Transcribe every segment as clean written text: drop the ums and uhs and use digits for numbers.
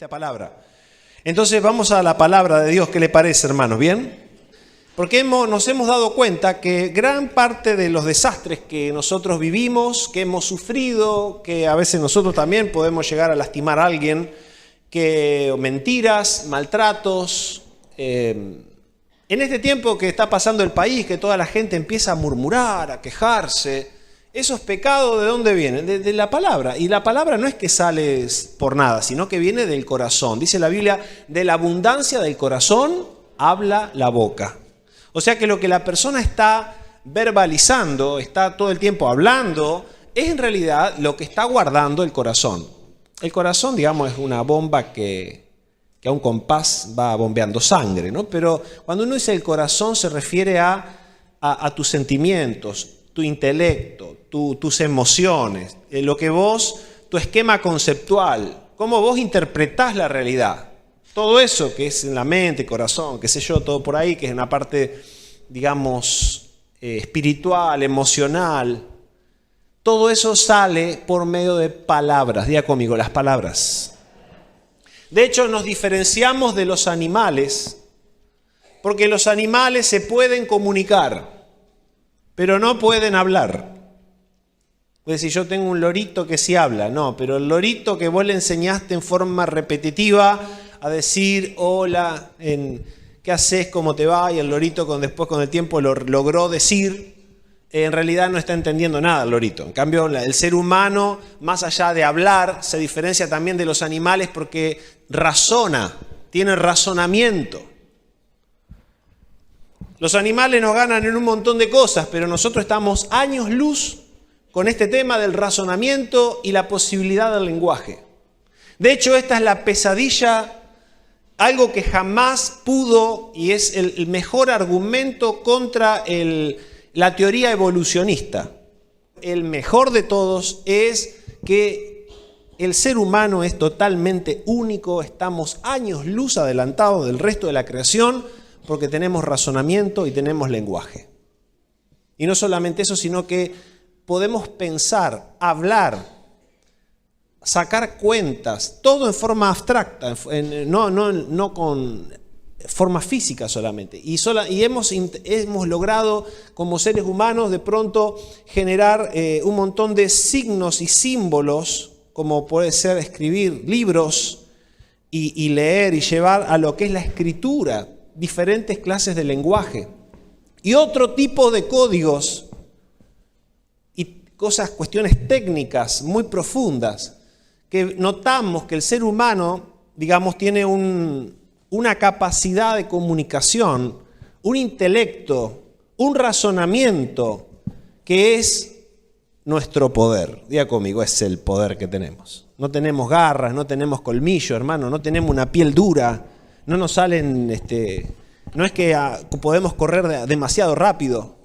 esta palabra. Entonces vamos a la palabra de Dios. ¿Qué le parece, hermanos? ¿Bien? Porque nos hemos dado cuenta que gran parte de los desastres que nosotros vivimos, que hemos sufrido, que a veces nosotros también podemos llegar a lastimar a alguien, que mentiras, maltratos, en este tiempo que está pasando el país, que toda la gente empieza a murmurar, a quejarse, esos pecados, ¿de dónde vienen? De la palabra. Y la palabra no es que sale por nada, sino que viene del corazón. Dice la Biblia, de la abundancia del corazón habla la boca. O sea que lo que la persona está verbalizando, está todo el tiempo hablando, es en realidad lo que está guardando el corazón. El corazón, digamos, es una bomba que a un compás va bombeando sangre, ¿no? Pero cuando uno dice el corazón se refiere a tus sentimientos, tu intelecto, tus emociones, tu esquema conceptual, cómo vos interpretás la realidad. Todo eso que es en la mente, corazón, qué sé yo, todo por ahí, que es una parte, digamos, espiritual, emocional, todo eso sale por medio de palabras. Diga conmigo, las palabras. De hecho, nos diferenciamos de los animales, porque los animales se pueden comunicar, pero no pueden hablar. Pues si yo tengo un lorito que sí habla, no, pero el lorito que vos le enseñaste en forma repetitiva a decir hola, ¿qué haces? ¿Cómo te va? Y el lorito después con el tiempo lo logró decir, en realidad no está entendiendo nada el lorito. En cambio, el ser humano, más allá de hablar, se diferencia también de los animales porque razona, tiene razonamiento. Los animales nos ganan en un montón de cosas, pero nosotros estamos años luz con este tema del razonamiento y la posibilidad del lenguaje. De hecho, esta es la pesadilla, algo que jamás pudo, y es el mejor argumento contra la teoría evolucionista. El mejor de todos es que el ser humano es totalmente único, estamos años luz adelantados del resto de la creación, porque tenemos razonamiento y tenemos lenguaje. Y no solamente eso, sino que podemos pensar, hablar, sacar cuentas, todo en forma abstracta, no con forma física solamente. Y hemos logrado como seres humanos de pronto generar un montón de signos y símbolos, como puede ser escribir libros y leer y llevar a lo que es la escritura, diferentes clases de lenguaje y otro tipo de códigos y cuestiones técnicas muy profundas que notamos que el ser humano, digamos, tiene una capacidad de comunicación, un intelecto, un razonamiento que es nuestro poder. Diga conmigo, es el poder que tenemos. No tenemos garras, no tenemos colmillo, hermano, no tenemos una piel dura. No nos salen, no es que podemos correr demasiado rápido,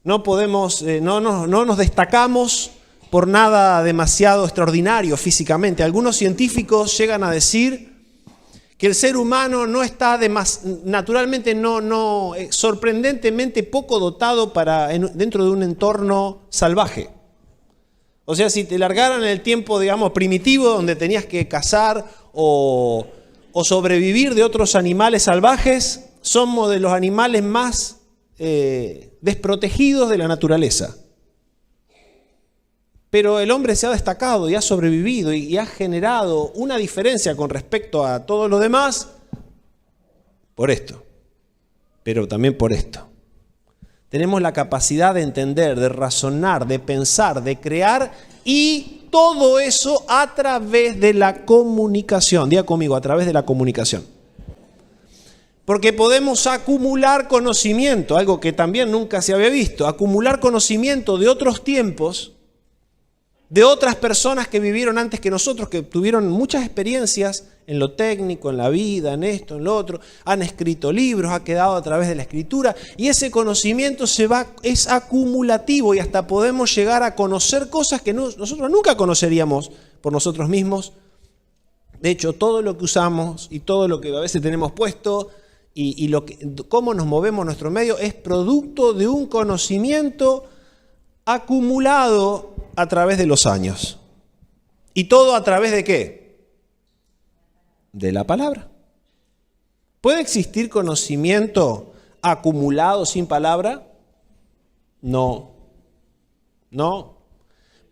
no nos destacamos por nada demasiado extraordinario físicamente. Algunos científicos llegan a decir que el ser humano no está naturalmente, sorprendentemente poco dotado dentro de un entorno salvaje. O sea, si te largaran en el tiempo, digamos, primitivo, donde tenías que cazar o sobrevivir de otros animales salvajes, somos de los animales más desprotegidos de la naturaleza. Pero el hombre se ha destacado y ha sobrevivido y ha generado una diferencia con respecto a todos los demás por esto, pero también por esto. Tenemos la capacidad de entender, de razonar, de pensar, de crear y todo eso a través de la comunicación. Diga conmigo, a través de la comunicación. Porque podemos acumular conocimiento, algo que también nunca se había visto, acumular conocimiento de otros tiempos, de otras personas que vivieron antes que nosotros, que tuvieron muchas experiencias en lo técnico, en la vida, en esto, en lo otro, han escrito libros, ha quedado a través de la escritura, y ese conocimiento es acumulativo y hasta podemos llegar a conocer cosas que nosotros nunca conoceríamos por nosotros mismos. De hecho, todo lo que usamos y todo lo que a veces tenemos puesto y cómo nos movemos en nuestro medio es producto de un conocimiento acumulado a través de los años. ¿Y todo a través de qué? de la palabra. ¿Puede existir conocimiento acumulado sin palabra? No.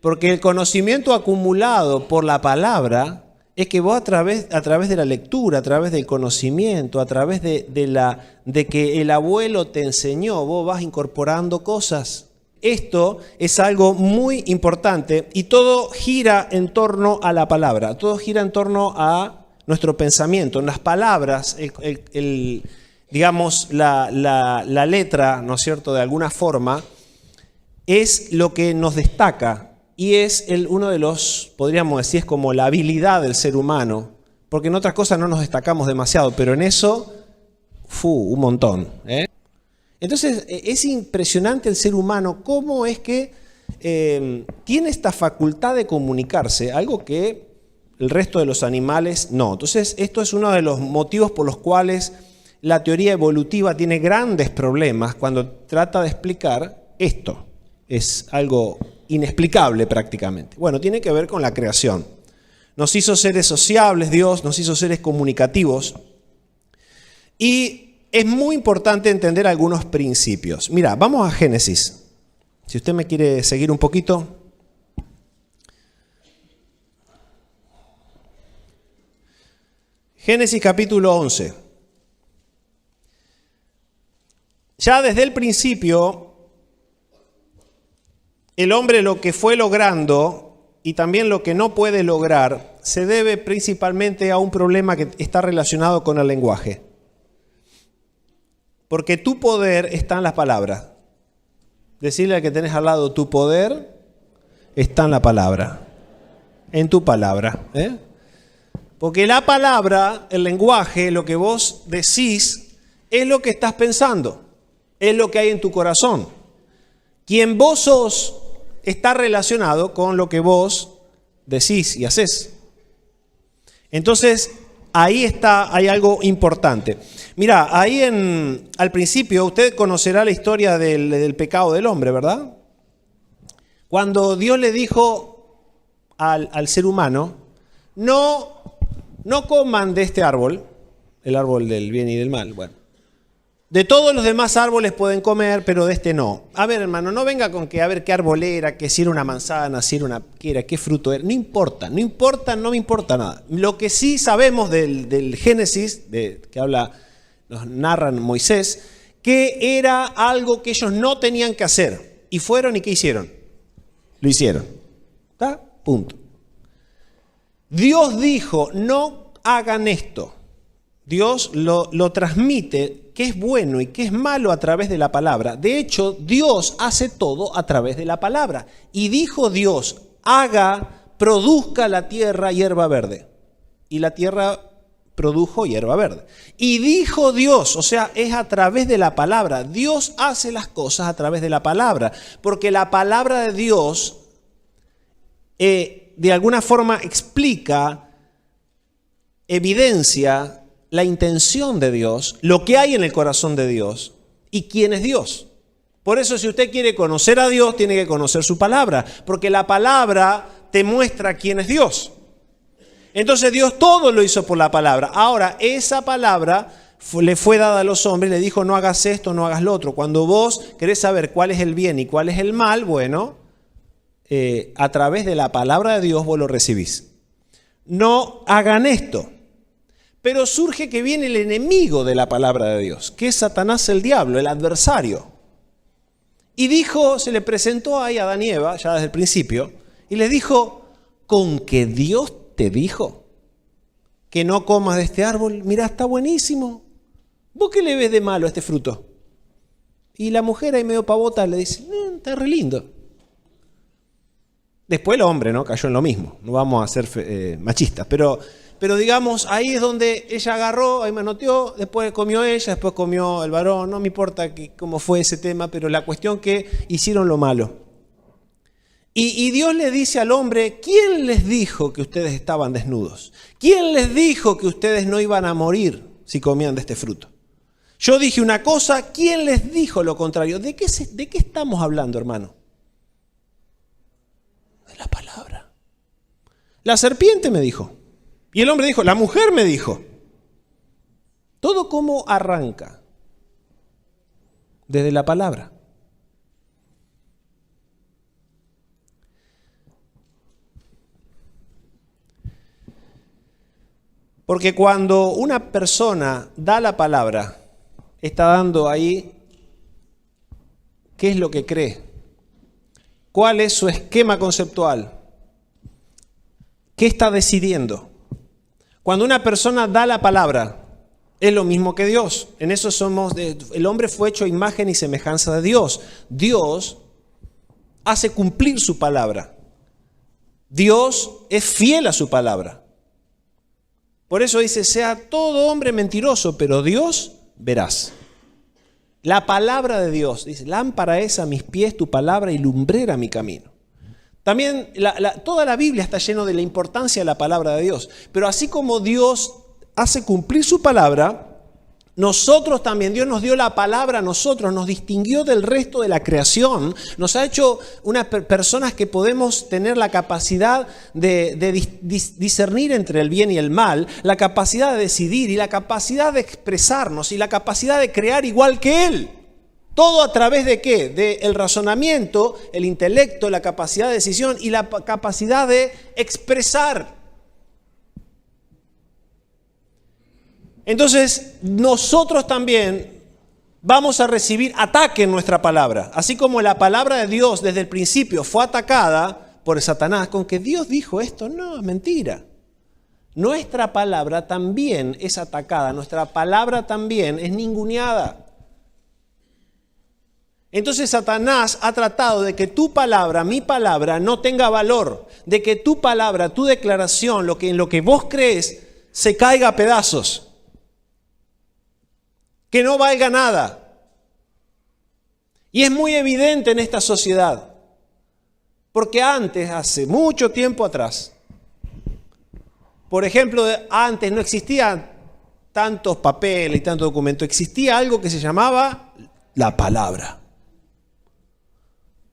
Porque el conocimiento acumulado por la palabra es que vos a través de la lectura, a través del conocimiento, a través de que el abuelo te enseñó, vos vas incorporando cosas. Esto es algo muy importante y todo gira en torno a la palabra, todo gira en torno a nuestro pensamiento. En las palabras, digamos, la letra, ¿no es cierto?, de alguna forma, es lo que nos destaca. Y es uno de los, podríamos decir, es como la habilidad del ser humano, porque en otras cosas no nos destacamos demasiado, pero en eso, un montón. Entonces, es impresionante el ser humano, cómo es que tiene esta facultad de comunicarse, algo que el resto de los animales no. Entonces, esto es uno de los motivos por los cuales la teoría evolutiva tiene grandes problemas cuando trata de explicar esto. Es algo inexplicable prácticamente. Bueno, tiene que ver con la creación. Nos hizo seres sociables, Dios nos hizo seres comunicativos. Y es muy importante entender algunos principios. Mira, vamos a Génesis. Si usted me quiere seguir un poquito. Génesis capítulo 11. Ya desde el principio, el hombre lo que fue logrando y también lo que no puede lograr se debe principalmente a un problema que está relacionado con el lenguaje. Porque tu poder está en las palabras. Decirle al que tenés al lado, tu poder está en la palabra. En tu palabra. Porque la palabra, el lenguaje, lo que vos decís, es lo que estás pensando. Es lo que hay en tu corazón. Quien vos sos está relacionado con lo que vos decís y hacés. Entonces, hay algo importante. Mira, ahí al principio usted conocerá la historia del pecado del hombre, ¿verdad? Cuando Dios le dijo al ser humano, no coman de este árbol, el árbol del bien y del mal. Bueno, de todos los demás árboles pueden comer, pero de este no. A ver, hermano, no venga con que a ver qué árbol era, que si era una manzana, si era una qué fruto era. No importa, no me importa nada. Lo que sí sabemos del Génesis, nos narran Moisés, que era algo que ellos no tenían que hacer. Y fueron y ¿qué hicieron? Lo hicieron. ¿Está? Punto. Dios dijo, no hagan esto. Dios lo transmite, qué es bueno y qué es malo a través de la palabra. De hecho, Dios hace todo a través de la palabra. Y dijo Dios, produzca la tierra hierba verde. Y la tierra produjo hierba verde. Y dijo Dios, o sea, es a través de la palabra. Dios hace las cosas a través de la palabra. Porque la palabra de Dios, de alguna forma, explica, evidencia la intención de Dios, lo que hay en el corazón de Dios y quién es Dios. Por eso, si usted quiere conocer a Dios, tiene que conocer su palabra, porque la palabra te muestra quién es Dios. Entonces Dios todo lo hizo por la palabra. Ahora, esa palabra le fue dada a los hombres, le dijo no hagas esto, no hagas lo otro. Cuando vos querés saber cuál es el bien y cuál es el mal, bueno, a través de la palabra de Dios vos lo recibís. No hagan esto. Pero surge que viene el enemigo de la palabra de Dios, que es Satanás el diablo, el adversario. Y se le presentó ahí a Adán y Eva, ya desde el principio, y les dijo, ¿con que Dios te dijo que no comas de este árbol? Mirá, está buenísimo. ¿Vos qué le ves de malo a este fruto? Y la mujer ahí medio pavota le dice, está re lindo. Después el hombre, ¿no? Cayó en lo mismo. No vamos a ser machistas, pero digamos, ahí es donde ella agarró, ahí manoteó, después comió ella, después comió el varón. No me importa cómo fue ese tema, pero la cuestión que hicieron lo malo. Y Dios le dice al hombre, ¿quién les dijo que ustedes estaban desnudos? ¿Quién les dijo que ustedes no iban a morir si comían de este fruto? Yo dije una cosa, ¿quién les dijo lo contrario? ¿De qué estamos hablando, hermano? De la palabra. La serpiente me dijo. Y el hombre dijo, la mujer me dijo. Todo como arranca. Desde la palabra. Porque cuando una persona da la palabra, está dando ahí qué es lo que cree, cuál es su esquema conceptual, qué está decidiendo. Cuando una persona da la palabra, es lo mismo que Dios. En eso el hombre fue hecho a imagen y semejanza de Dios. Dios hace cumplir su palabra. Dios es fiel a su palabra. Por eso dice, sea todo hombre mentiroso, pero Dios veraz. La palabra de Dios, dice, lámpara es a mis pies tu palabra y lumbrera mi camino. También toda la Biblia está llena de la importancia de la palabra de Dios. Pero así como Dios hace cumplir su palabra, nosotros también, Dios nos dio la palabra a nosotros, nos distinguió del resto de la creación, nos ha hecho unas personas que podemos tener la capacidad de discernir entre el bien y el mal, la capacidad de decidir y la capacidad de expresarnos y la capacidad de crear igual que Él. ¿Todo a través de qué? Del razonamiento, el intelecto, la capacidad de decisión y la capacidad de expresar. Entonces, nosotros también vamos a recibir ataque en nuestra palabra. Así como la palabra de Dios desde el principio fue atacada por Satanás, con que Dios dijo esto, no, es mentira. Nuestra palabra también es atacada, nuestra palabra también es ninguneada. Entonces Satanás ha tratado de que tu palabra, mi palabra, no tenga valor, de que tu palabra, tu declaración, en lo que vos crees, se caiga a pedazos. Que no valga nada. Y es muy evidente en esta sociedad, porque antes, hace mucho tiempo atrás, por ejemplo, antes no existían tantos papeles y tantos documentos, existía algo que se llamaba la palabra.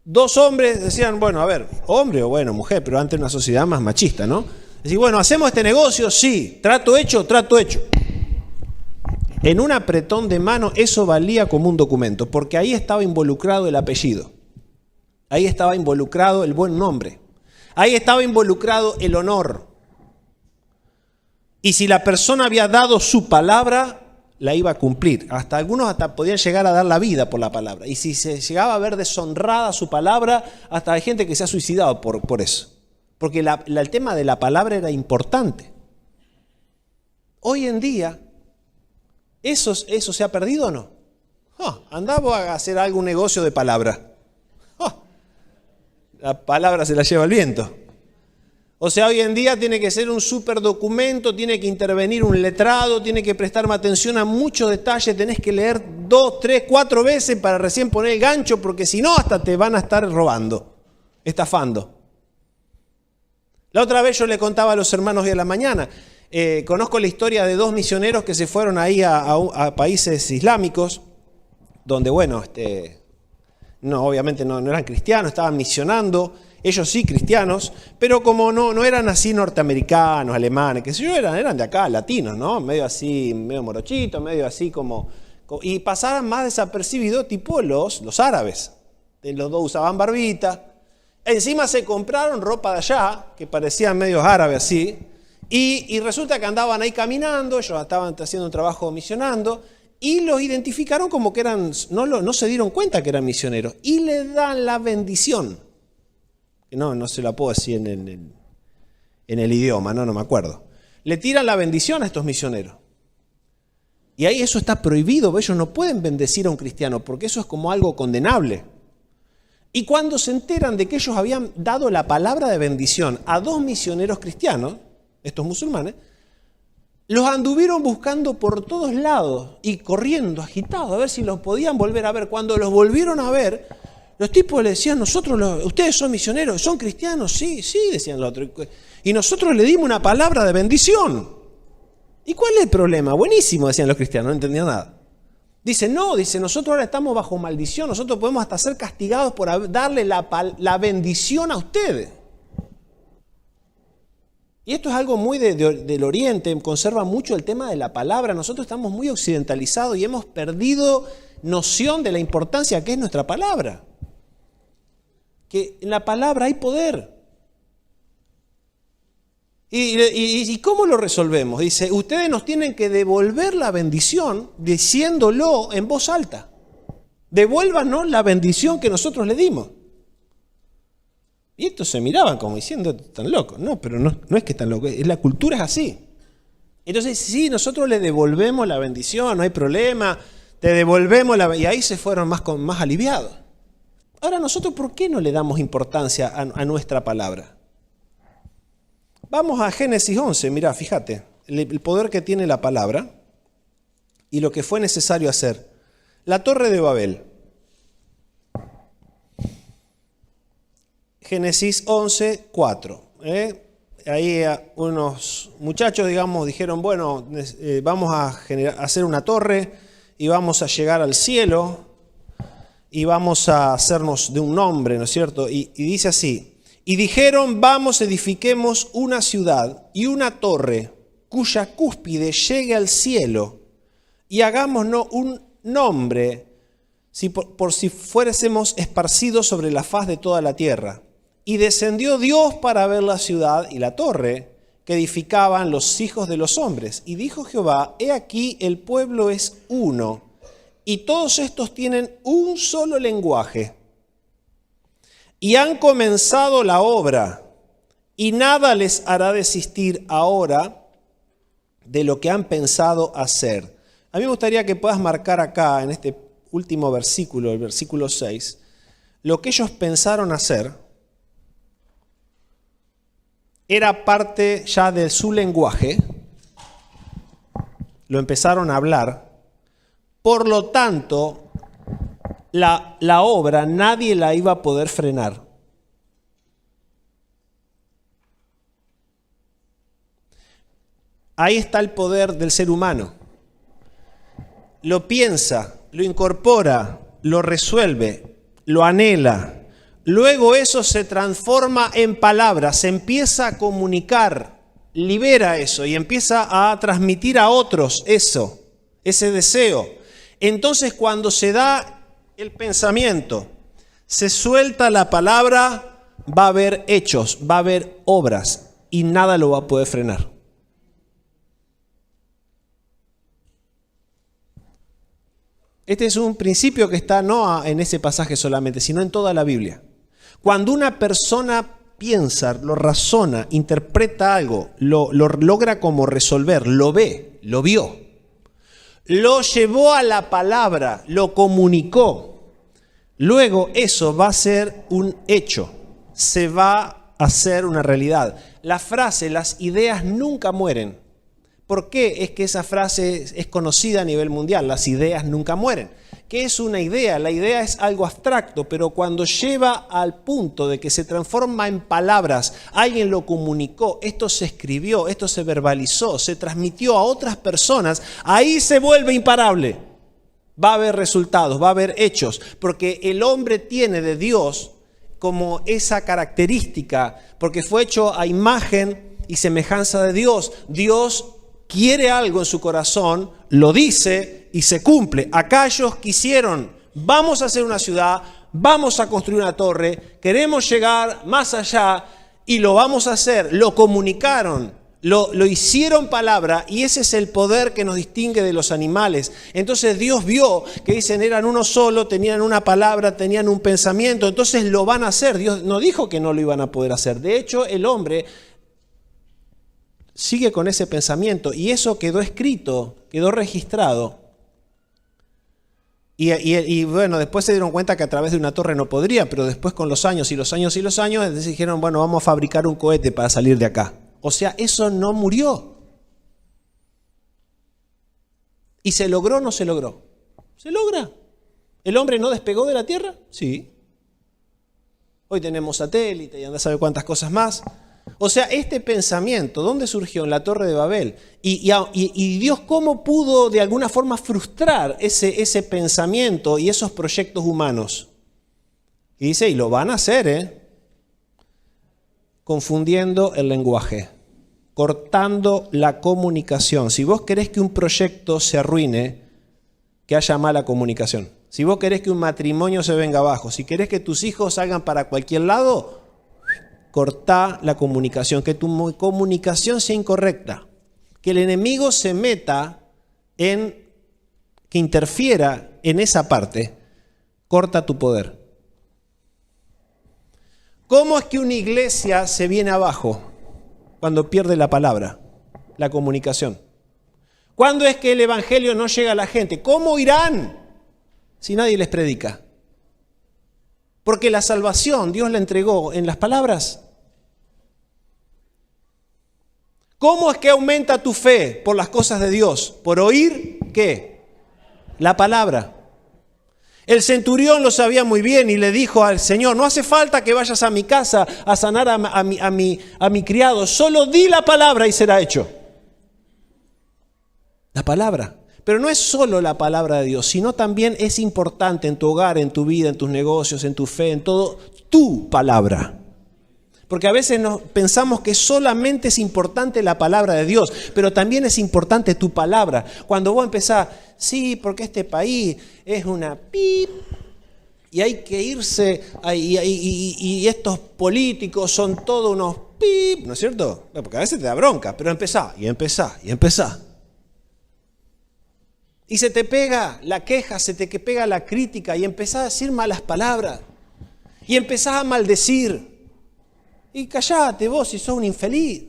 Dos hombres decían, bueno, a ver, hombre o bueno, mujer, pero antes una sociedad más machista, ¿no? Decían, bueno, ¿hacemos este negocio? Sí, trato hecho, trato hecho. En un apretón de mano eso valía como un documento, porque ahí estaba involucrado el apellido, ahí estaba involucrado el buen nombre, ahí estaba involucrado el honor. Y si la persona había dado su palabra, la iba a cumplir. Algunos podían llegar a dar la vida por la palabra. Y si se llegaba a ver deshonrada su palabra, hasta hay gente que se ha suicidado por eso. Porque el tema de la palabra era importante. Hoy en día, ¿eso se ha perdido o no? Andamos a hacer algún negocio de palabra. La palabra se la lleva el viento. O sea, hoy en día tiene que ser un súper documento, tiene que intervenir un letrado, tiene que prestarme atención a muchos detalles, tenés que leer 2, 3, 4 veces para recién poner el gancho, porque si no hasta te van a estar robando, estafando. La otra vez yo le contaba a los hermanos hoy a la mañana, conozco la historia de 2 misioneros que se fueron ahí a países islámicos, donde bueno, obviamente no eran cristianos, estaban misionando. Ellos sí, cristianos, pero como no eran así norteamericanos, alemanes, que sé yo, eran de acá, latinos, ¿no? Medio así, medio morochitos, medio así como... Y pasaban más desapercibidos tipo los árabes. Los dos usaban barbita. Encima se compraron ropa de allá, que parecían medios árabes así, y resulta que andaban ahí caminando, ellos estaban haciendo un trabajo misionando, y los identificaron como que eran, no se dieron cuenta que eran misioneros, y le dan la bendición. No se la puedo decir en el idioma, no me acuerdo. Le tiran la bendición a estos misioneros. Y ahí eso está prohibido, ellos no pueden bendecir a un cristiano, porque eso es como algo condenable. Y cuando se enteran de que ellos habían dado la palabra de bendición a 2 misioneros cristianos, estos musulmanes, los anduvieron buscando por todos lados y corriendo, agitados, a ver si los podían volver a ver. Cuando los volvieron a ver, los tipos le decían, ustedes son misioneros, ¿son cristianos? Sí, decían los otros. Y nosotros le dimos una palabra de bendición. ¿Y cuál es el problema? Buenísimo, decían los cristianos, no entendían nada. Dice, nosotros ahora estamos bajo maldición, nosotros podemos hasta ser castigados por darle la bendición a ustedes. Y esto es algo muy del Oriente, conserva mucho el tema de la palabra. Nosotros estamos muy occidentalizados y hemos perdido noción de la importancia que es nuestra palabra. Que en la palabra hay poder. ¿Y cómo lo resolvemos? Dice, ustedes nos tienen que devolver la bendición diciéndolo en voz alta. Devuélvanos la bendición que nosotros le dimos. Y estos se miraban como diciendo, están locos. No, pero no es que están locos, la cultura es así. Entonces, sí, nosotros le devolvemos la bendición, no hay problema, te devolvemos la bendición. Y ahí se fueron más aliviados. Ahora, nosotros, ¿por qué no le damos importancia a nuestra palabra? Vamos a Génesis 11, mirá, fíjate, el poder que tiene la palabra y lo que fue necesario hacer. La Torre de Babel. Génesis 11, 4. Ahí unos muchachos, digamos, dijeron, bueno, vamos a hacer una torre y vamos a llegar al cielo y vamos a hacernos de un nombre, ¿no es cierto? Y dice así, y dijeron, vamos, edifiquemos una ciudad y una torre cuya cúspide llegue al cielo y hagámonos un nombre por si fuésemos esparcidos sobre la faz de toda la tierra. Y descendió Dios para ver la ciudad y la torre que edificaban los hijos de los hombres. Y dijo Jehová, he aquí el pueblo es uno, y todos estos tienen un solo lenguaje. Y han comenzado la obra, y nada les hará desistir ahora de lo que han pensado hacer. A mí me gustaría que puedas marcar acá, en este último versículo, el versículo 6, lo que ellos pensaron hacer. Era parte ya de su lenguaje, lo empezaron a hablar, por lo tanto, la obra nadie la iba a poder frenar. Ahí está el poder del ser humano. Lo piensa, lo incorpora, lo resuelve, lo anhela. Luego eso se transforma en palabras, se empieza a comunicar, libera eso y empieza a transmitir a otros eso, ese deseo. Entonces cuando se da el pensamiento, se suelta la palabra, va a haber hechos, va a haber obras y nada lo va a poder frenar. Este es un principio que está no en ese pasaje solamente, sino en toda la Biblia. Cuando una persona piensa, lo razona, interpreta algo, lo logra como resolver, lo ve, lo vio, lo llevó a la palabra, lo comunicó, luego eso va a ser un hecho, se va a hacer una realidad. La frase, las ideas nunca mueren. ¿Por qué es que esa frase es conocida a nivel mundial? Las ideas nunca mueren. ¿Qué es una idea? La idea es algo abstracto, pero cuando lleva al punto de que se transforma en palabras, alguien lo comunicó, esto se escribió, esto se verbalizó, se transmitió a otras personas, ahí se vuelve imparable. Va a haber resultados, va a haber hechos, porque el hombre tiene de Dios como esa característica, porque fue hecho a imagen y semejanza de Dios. Dios quiere algo en su corazón, lo dice y se cumple. Acá ellos quisieron, vamos a hacer una ciudad, vamos a construir una torre, queremos llegar más allá y lo vamos a hacer. Lo comunicaron, lo hicieron palabra y ese es el poder que nos distingue de los animales. Entonces Dios vio que dicen eran uno solo, tenían una palabra, tenían un pensamiento, entonces lo van a hacer. Dios no dijo que no lo iban a poder hacer. De hecho, el hombre sigue con ese pensamiento y eso quedó escrito, quedó registrado. Y bueno, después se dieron cuenta que a través de una torre no podría, pero después con los años, entonces dijeron, bueno, vamos a fabricar un cohete para salir de acá. O sea, eso no murió. ¿Y se logró o no se logró? Se logra. ¿El hombre no despegó de la Tierra? Sí. Hoy tenemos satélite y anda a saber cuántas cosas más. O sea, este pensamiento, ¿dónde surgió? En la Torre de Babel. Y Dios, ¿cómo pudo de alguna forma frustrar ese pensamiento y esos proyectos humanos? Y dice, y lo van a hacer, confundiendo el lenguaje. cortando la comunicación. Si vos querés que un proyecto se arruine, que haya mala comunicación. Si vos querés que un matrimonio se venga abajo, si querés que tus hijos salgan para cualquier lado, cortá la comunicación, que tu comunicación sea incorrecta, que el enemigo se meta que interfiera en esa parte, corta tu poder. ¿Cómo es que una iglesia se viene abajo cuando pierde la palabra, la comunicación? ¿Cuándo es que el evangelio no llega a la gente? ¿Cómo irán si nadie les predica? Porque la salvación Dios la entregó en las palabras. ¿Cómo es que aumenta tu fe por las cosas de Dios? ¿Por oír qué? La palabra. El centurión lo sabía muy bien y le dijo al Señor, no hace falta que vayas a mi casa a sanar a mi criado, solo di la palabra y será hecho. La palabra. Pero no es solo la palabra de Dios, sino también es importante en tu hogar, en tu vida, en tus negocios, en tu fe, en todo, tu palabra. Porque a veces pensamos que solamente es importante la palabra de Dios, pero también es importante tu palabra. Cuando vos empezás, sí, porque este país es una pip, y hay que irse, y estos políticos son todos unos pip, ¿no es cierto? Porque a veces te da bronca, pero empezá. Y se te pega la queja, se te pega la crítica, y empezás a decir malas palabras, y empezás a maldecir. Y callate vos si sos un infeliz,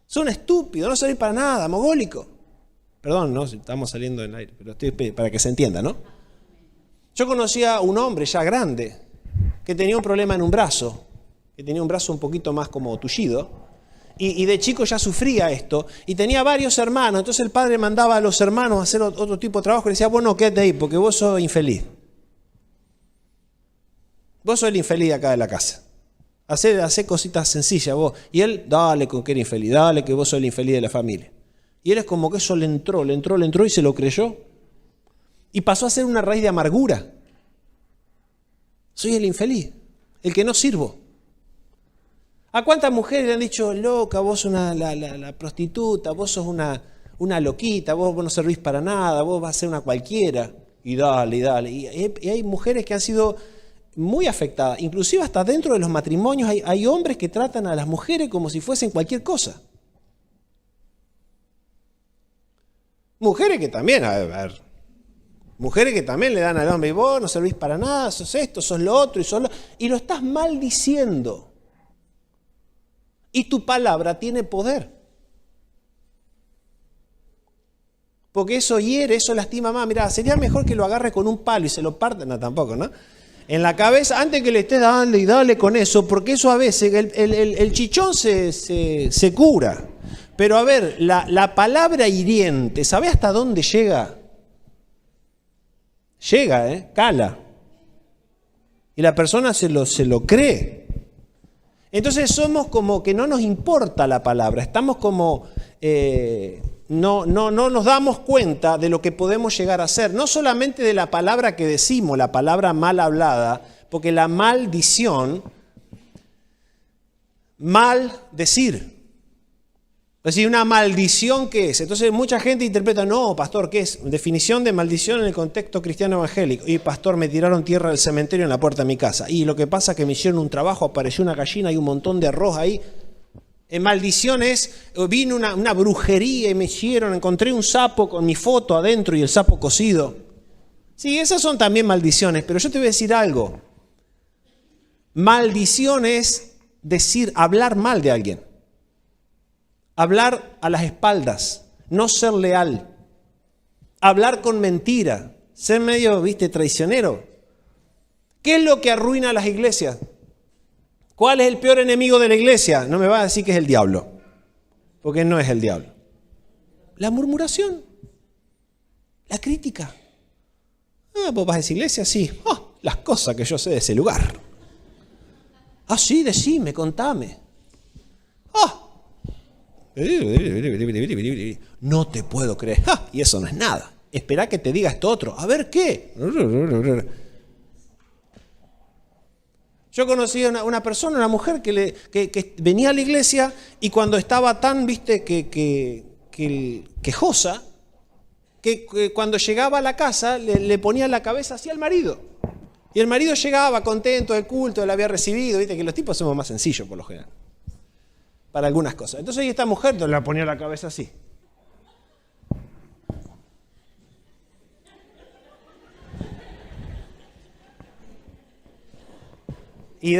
sos un estúpido, no servís para nada, mogólico. Perdón, no, estamos saliendo en aire, pero estoy para que se entienda, ¿no? Yo conocía a un hombre ya grande que tenía un problema en un brazo, que tenía un brazo un poquito más como tullido, y de chico ya sufría esto, y tenía varios hermanos, entonces el padre mandaba a los hermanos a hacer otro tipo de trabajo y le decía, vos no, quédate ahí porque vos sos infeliz. Vos sos el infeliz acá de la casa. Hacé cositas sencillas vos. Y él, dale con que era infeliz, dale que vos sos el infeliz de la familia. Y él es como que eso le entró y se lo creyó. Y pasó a ser una raíz de amargura. Soy el infeliz, el que no sirvo. ¿A cuántas mujeres le han dicho, loca, vos sos la prostituta, vos sos una loquita, vos no servís para nada, vos vas a ser una cualquiera? Y dale. Y hay mujeres que han sido muy afectada, inclusive hasta dentro de los matrimonios hay hombres que tratan a las mujeres como si fuesen cualquier cosa. Mujeres que también, mujeres que también le dan al hombre, y vos no servís para nada, sos esto, sos lo otro, y lo estás maldiciendo. Y tu palabra tiene poder. Porque eso hiere, eso lastima más. Mirá, sería mejor que lo agarre con un palo y se lo parta, no tampoco, ¿no? En la cabeza, antes que le estés dando y dale con eso, porque eso a veces, el chichón se cura. Pero a ver, la palabra hiriente, ¿sabe hasta dónde llega? Llega, cala. Y la persona se lo cree. Entonces somos como que no nos importa la palabra, estamos como, no nos damos cuenta de lo que podemos llegar a hacer, no solamente de la palabra que decimos, la palabra mal hablada, porque la maldición, mal decir. Es decir, una maldición, ¿qué es? Entonces mucha gente interpreta, no, pastor, ¿qué es? Definición de maldición en el contexto cristiano evangélico. Y pastor, me tiraron tierra del cementerio en la puerta de mi casa. Y lo que pasa es que me hicieron un trabajo, apareció una gallina y un montón de arroz ahí. Maldición es, vino una brujería y me hicieron, encontré un sapo con mi foto adentro y el sapo cocido. Sí, esas son también maldiciones, pero yo te voy a decir algo. Maldición es decir, hablar mal de alguien. Hablar a las espaldas, no ser leal, hablar con mentira, ser medio, traicionero. ¿Qué es lo que arruina a las iglesias? ¿Cuál es el peor enemigo de la iglesia? No me va a decir que es el diablo, porque no es el diablo. La murmuración, la crítica. ¿Vos vas a esa iglesia? Sí. Las cosas que yo sé de ese lugar. Sí, decime, contame. No te puedo creer. Y eso no es nada. Esperá que te diga esto otro. A ver qué. Yo conocí a una persona, una mujer que venía a la iglesia y cuando estaba tan, quejosa, que cuando llegaba a la casa le ponía la cabeza así al marido. Y el marido llegaba contento del culto, él había recibido, viste que los tipos somos más sencillos por lo general, para algunas cosas. Entonces esta mujer le ponía la cabeza así. Y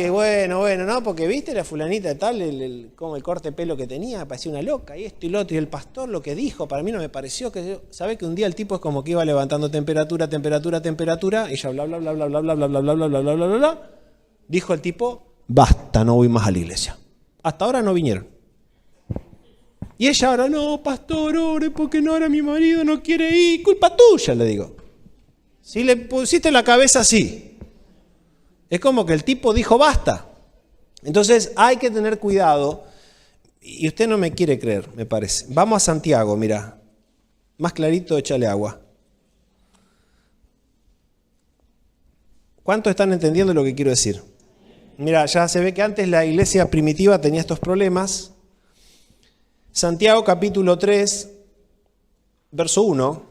bueno, ¿no? Porque viste la fulanita de tal, como el corte de pelo que tenía, parecía una loca, y esto y lo otro, y el pastor lo que dijo, para mí no me pareció que... ¿Sabe que un día el tipo es como que iba levantando temperatura, ella bla, bla, bla, bla, bla, bla, bla, bla, bla, bla, bla, bla, bla, bla, dijo el tipo, basta, no voy más a la iglesia. Hasta ahora no vinieron. Y ella ahora, no, pastor, ore, porque no, ahora mi marido no quiere ir, culpa tuya, le digo. Si le pusiste la cabeza así. Es como que el tipo dijo basta. Entonces hay que tener cuidado. Y usted no me quiere creer, me parece. Vamos a Santiago, mira. Más clarito, échale agua. ¿Cuántos están entendiendo lo que quiero decir? Mira, ya se ve que antes la iglesia primitiva tenía estos problemas. Santiago capítulo 3, verso 1,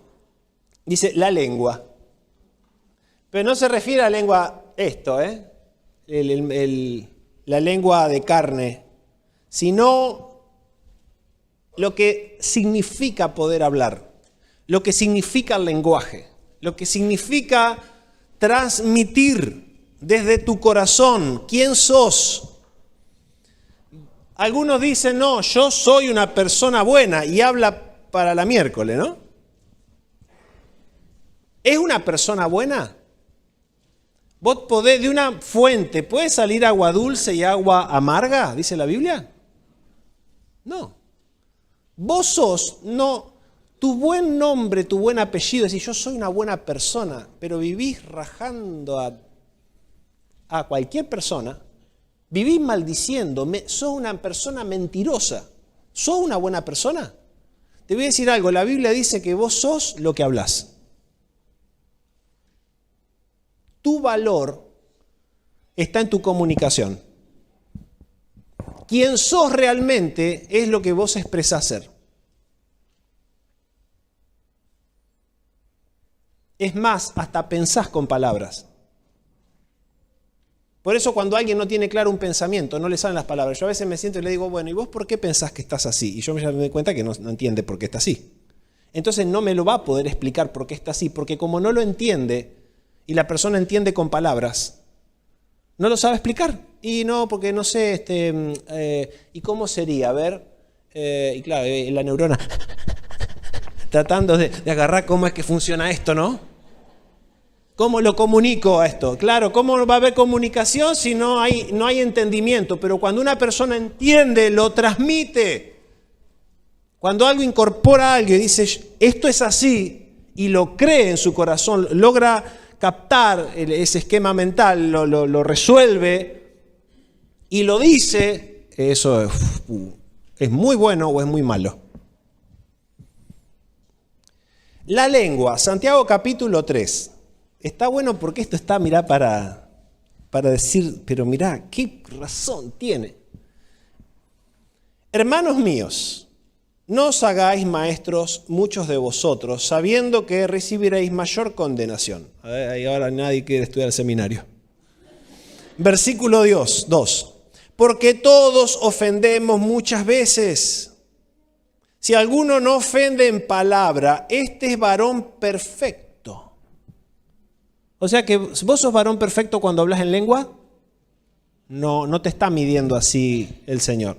dice la lengua. Pero no se refiere a lengua... la lengua de carne, sino lo que significa poder hablar, lo que significa el lenguaje, lo que significa transmitir desde tu corazón quién sos. Algunos dicen, no, yo soy una persona buena y habla para la miércoles, ¿no? ¿Es una persona buena? ¿Vos podés, de una fuente, puede salir agua dulce y agua amarga? ¿Dice la Biblia? No. Vos sos, no, tu buen nombre, tu buen apellido, es decir, yo soy una buena persona, pero vivís rajando a cualquier persona, vivís maldiciendo, sos una persona mentirosa. ¿Sos una buena persona? Te voy a decir algo, la Biblia dice que vos sos lo que hablás. Tu valor está en tu comunicación. Quién sos realmente es lo que vos expresás ser. Es más, hasta pensás con palabras. Por eso cuando alguien no tiene claro un pensamiento, no le salen las palabras. Yo a veces me siento y le digo, bueno, ¿y vos por qué pensás que estás así? Y yo me doy cuenta que no entiende por qué está así. Entonces no me lo va a poder explicar por qué está así, porque como no lo entiende, y la persona entiende con palabras, no lo sabe explicar. Y no, porque no sé, ¿y cómo sería? A ver, y claro, la neurona tratando de agarrar cómo es que funciona esto, ¿no? ¿Cómo lo comunico a esto? Claro, ¿cómo va a haber comunicación si no hay entendimiento? Pero cuando una persona entiende, lo transmite. Cuando algo incorpora a alguien y dice, esto es así, y lo cree en su corazón, logra captar ese esquema mental, lo resuelve y lo dice, eso es muy bueno o es muy malo. La lengua, Santiago capítulo 3. Está bueno porque esto está, mirá, para decir, pero mirá, qué razón tiene. Hermanos míos, no os hagáis maestros muchos de vosotros, sabiendo que recibiréis mayor condenación. Ahora nadie quiere estudiar el seminario. Versículo 2. Porque todos ofendemos muchas veces. Si alguno no ofende en palabra, este es varón perfecto. O sea que vos sos varón perfecto cuando hablas en lengua. No te está midiendo así el Señor.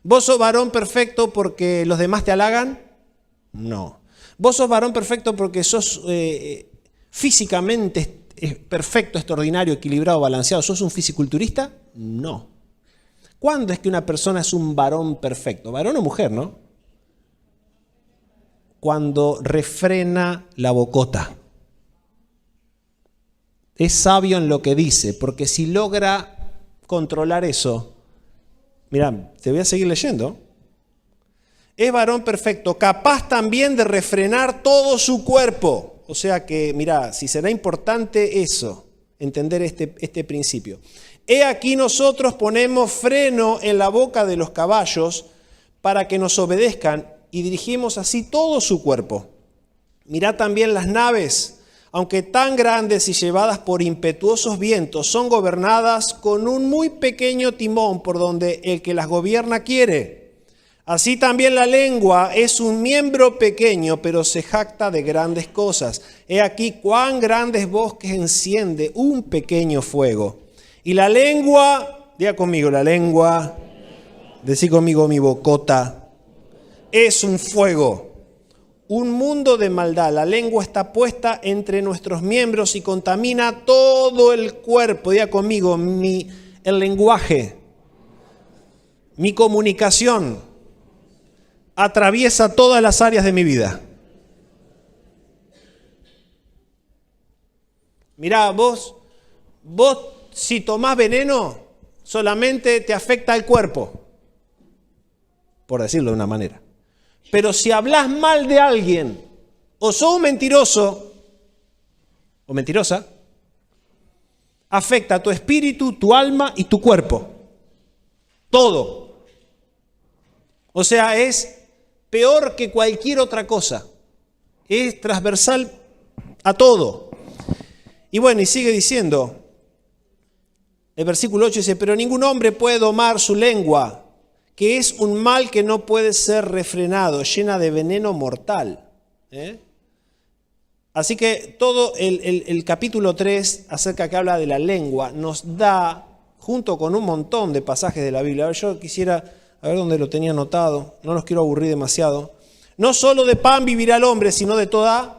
¿Vos sos varón perfecto porque los demás te halagan? No. ¿Vos sos varón perfecto porque sos físicamente perfecto, extraordinario, equilibrado, balanceado? ¿Sos un fisiculturista? No. ¿Cuándo es que una persona es un varón perfecto? ¿Varón o mujer, no? Cuando refrena la bocota. Es sabio en lo que dice, porque si logra controlar eso, mirá, te voy a seguir leyendo. Es varón perfecto, capaz también de refrenar todo su cuerpo. O sea que, mirá, si será importante eso, entender este principio. He aquí nosotros ponemos freno en la boca de los caballos para que nos obedezcan y dirigimos así todo su cuerpo. Mirad también las naves, aunque tan grandes y llevadas por impetuosos vientos, son gobernadas con un muy pequeño timón por donde el que las gobierna quiere. Así también la lengua es un miembro pequeño, pero se jacta de grandes cosas. He aquí cuán grandes bosques enciende un pequeño fuego. Y la lengua, diga conmigo, la lengua, decí conmigo mi bocota, es un fuego, un mundo de maldad. La lengua está puesta entre nuestros miembros y contamina todo el cuerpo. Diga conmigo, el lenguaje, mi comunicación, atraviesa todas las áreas de mi vida. Mirá, vos si tomás veneno, solamente te afecta el cuerpo, por decirlo de una manera. Pero si hablas mal de alguien, o sos un mentiroso, o mentirosa, afecta a tu espíritu, tu alma y tu cuerpo. Todo. O sea, es peor que cualquier otra cosa. Es transversal a todo. Y bueno, y sigue diciendo, el versículo 8 dice, pero ningún hombre puede domar su lengua, que es un mal que no puede ser refrenado, llena de veneno mortal. Así que todo el capítulo 3, acerca que habla de la lengua, nos da, junto con un montón de pasajes de la Biblia. A ver, yo quisiera, a ver dónde lo tenía anotado, no los quiero aburrir demasiado. No solo de pan vivirá el hombre, sino de toda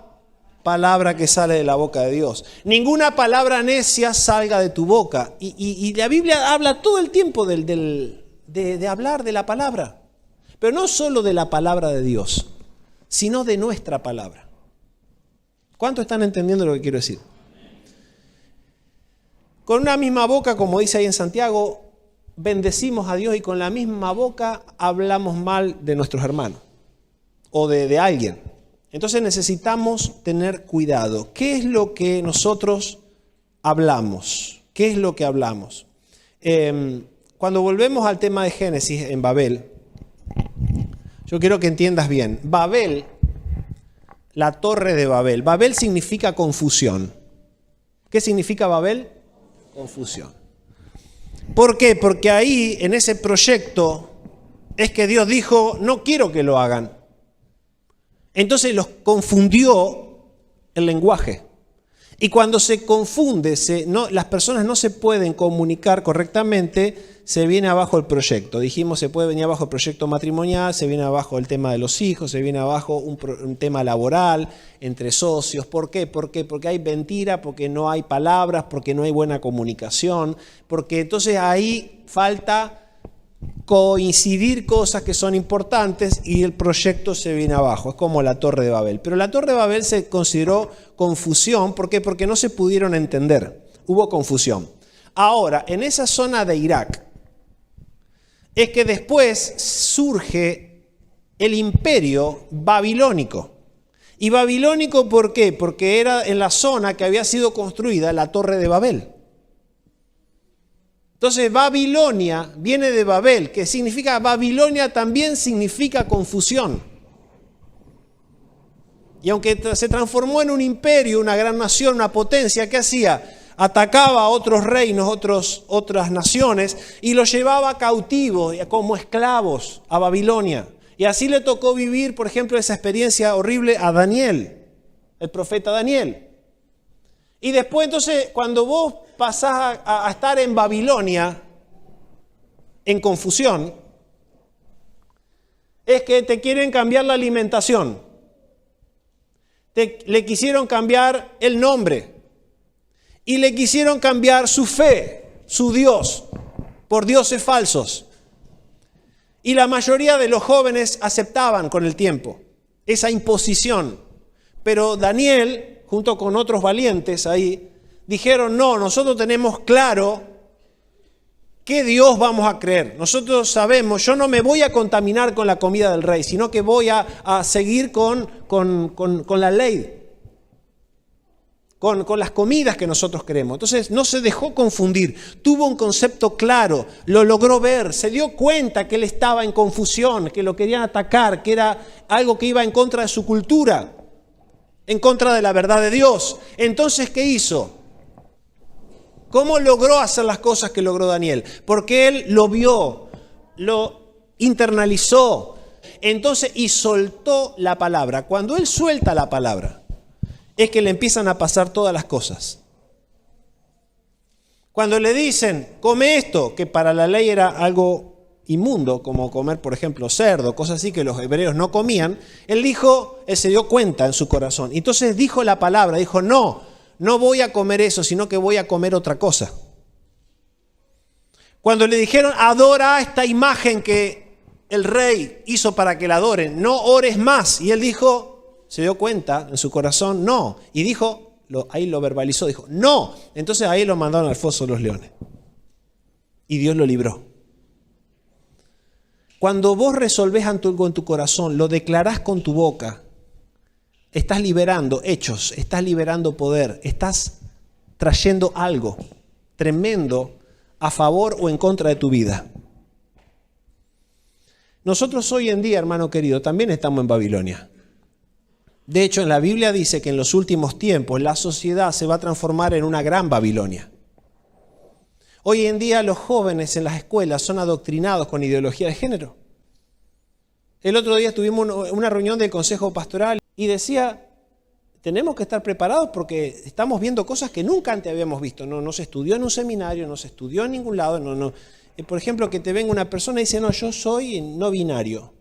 palabra que sale de la boca de Dios. Ninguna palabra necia salga de tu boca. Y la Biblia habla todo el tiempo de hablar de la palabra. Pero no solo de la palabra de Dios, sino de nuestra palabra. ¿Cuántos están entendiendo lo que quiero decir? Con una misma boca, como dice ahí en Santiago, bendecimos a Dios y con la misma boca hablamos mal de nuestros hermanos o de alguien. Entonces necesitamos tener cuidado. ¿Qué es lo que nosotros hablamos? ¿Qué es lo que hablamos? Cuando volvemos al tema de Génesis en Babel, yo quiero que entiendas bien. Babel, la torre de Babel. Babel significa confusión. ¿Qué significa Babel? Confusión. ¿Por qué? Porque ahí, en ese proyecto, es que Dios dijo, no quiero que lo hagan. Entonces los confundió el lenguaje. Y cuando se confunde, las personas no se pueden comunicar correctamente, se viene abajo el proyecto. Dijimos, se puede venir abajo el proyecto matrimonial, se viene abajo el tema de los hijos, se viene abajo un tema laboral, entre socios. ¿Por qué? Porque hay mentira, porque no hay palabras, porque no hay buena comunicación, porque entonces ahí falta coincidir cosas que son importantes y el proyecto se viene abajo. Es como la Torre de Babel. Pero la Torre de Babel se consideró confusión. ¿Por qué? Porque no se pudieron entender. Hubo confusión. Ahora, en esa zona de Irak, es que después surge el imperio babilónico. ¿Y babilónico por qué? Porque era en la zona que había sido construida la Torre de Babel. Entonces Babilonia viene de Babel, que significa, Babilonia también significa confusión. Y aunque se transformó en un imperio, una gran nación, una potencia, ¿qué hacía? Atacaba a otros reinos, otras naciones, y los llevaba cautivos, como esclavos, a Babilonia. Y así le tocó vivir, por ejemplo, esa experiencia horrible a Daniel, el profeta Daniel. Y después, entonces, cuando vos pasás a estar en Babilonia, en confusión, es que te quieren cambiar la alimentación. Le quisieron cambiar el nombre. Y le quisieron cambiar su fe, su Dios, por dioses falsos. Y la mayoría de los jóvenes aceptaban con el tiempo esa imposición. Pero Daniel, junto con otros valientes ahí, dijeron, no, nosotros tenemos claro qué Dios vamos a creer. Nosotros sabemos, yo no me voy a contaminar con la comida del rey, sino que voy a seguir con la ley. con las comidas que nosotros queremos. Entonces no se dejó confundir, tuvo un concepto claro, lo logró ver, se dio cuenta que él estaba en confusión, que lo querían atacar, que era algo que iba en contra de su cultura, en contra de la verdad de Dios. Entonces, ¿qué hizo? ¿Cómo logró hacer las cosas que logró Daniel? Porque él lo vio, lo internalizó, entonces y soltó la palabra. Cuando él suelta la palabra, es que le empiezan a pasar todas las cosas. Cuando le dicen, come esto, que para la ley era algo inmundo, como comer, por ejemplo, cerdo, cosas así que los hebreos no comían, él se dio cuenta en su corazón. Entonces dijo la palabra, dijo, no voy a comer eso, sino que voy a comer otra cosa. Cuando le dijeron, adora a esta imagen que el rey hizo para que la adoren, no ores más. Y él dijo, se dio cuenta en su corazón, no. Y dijo, ahí lo verbalizó, dijo, no. Entonces ahí lo mandaron al foso de los leones. Y Dios lo libró. Cuando vos resolvés algo en tu corazón, lo declarás con tu boca, estás liberando hechos, estás liberando poder, estás trayendo algo tremendo a favor o en contra de tu vida. Nosotros hoy en día, hermano querido, también estamos en Babilonia. De hecho, en la Biblia dice que en los últimos tiempos la sociedad se va a transformar en una gran Babilonia. Hoy en día los jóvenes en las escuelas son adoctrinados con ideología de género. El otro día tuvimos una reunión del Consejo Pastoral y decía, tenemos que estar preparados porque estamos viendo cosas que nunca antes habíamos visto. No se estudió en un seminario, no se estudió en ningún lado. Por ejemplo, que te venga una persona y dice, no, yo soy no binario.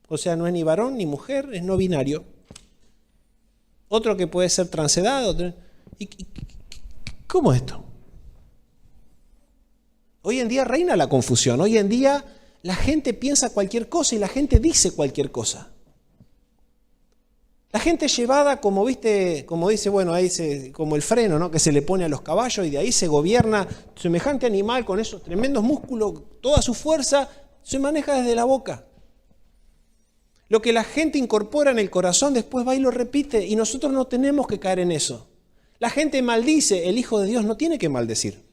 O sea, no es ni varón ni mujer, es no binario. Otro que puede ser transedad. ¿Cómo es esto? Hoy en día reina la confusión. Hoy en día la gente piensa cualquier cosa y la gente dice cualquier cosa. La gente llevada como, viste, como dice, bueno, ahí como el freno, ¿no? Que se le pone a los caballos y de ahí se gobierna semejante animal con esos tremendos músculos, toda su fuerza se maneja desde la boca. Lo que la gente incorpora en el corazón después va y lo repite y nosotros no tenemos que caer en eso. La gente maldice, el Hijo de Dios no tiene que maldecir.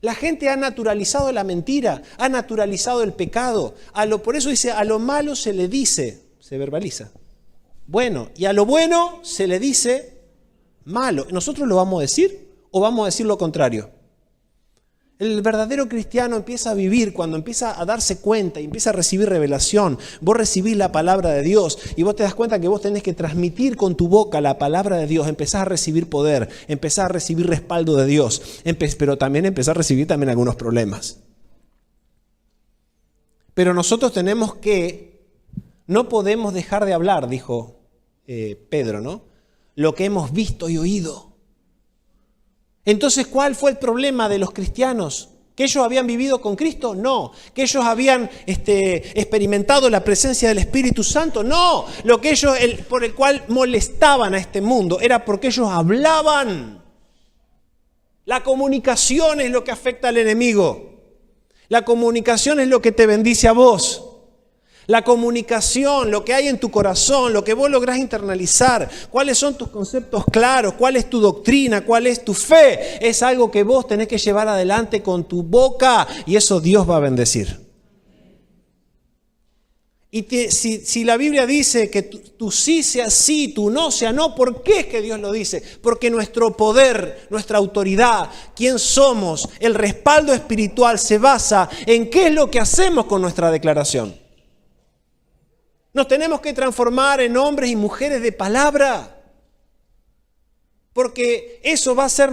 La gente ha naturalizado la mentira, ha naturalizado el pecado. Por eso dice, a lo malo se le dice, se verbaliza, bueno, y a lo bueno se le dice malo. ¿Nosotros lo vamos a decir o vamos a decir lo contrario? El verdadero cristiano empieza a vivir cuando empieza a darse cuenta y empieza a recibir revelación. Vos recibís la palabra de Dios y vos te das cuenta que vos tenés que transmitir con tu boca la palabra de Dios. Empezás a recibir poder, empezás a recibir respaldo de Dios, pero también empezás a recibir también algunos problemas. Pero nosotros no podemos dejar de hablar, dijo Pedro, ¿no? Lo que hemos visto y oído. Entonces, ¿cuál fue el problema de los cristianos? ¿Que ellos habían vivido con Cristo? No. ¿Que ellos habían experimentado la presencia del Espíritu Santo? No. Por el cual molestaban a este mundo era porque ellos hablaban. La comunicación es lo que afecta al enemigo. La comunicación es lo que te bendice a vos. La comunicación, lo que hay en tu corazón, lo que vos lográs internalizar, cuáles son tus conceptos claros, cuál es tu doctrina, cuál es tu fe, es algo que vos tenés que llevar adelante con tu boca y eso Dios va a bendecir. Y si la Biblia dice que tu sí sea sí, tu no sea no, ¿por qué es que Dios lo dice? Porque nuestro poder, nuestra autoridad, quién somos, el respaldo espiritual se basa en qué es lo que hacemos con nuestra declaración. Nos tenemos que transformar en hombres y mujeres de palabra. Porque eso va a ser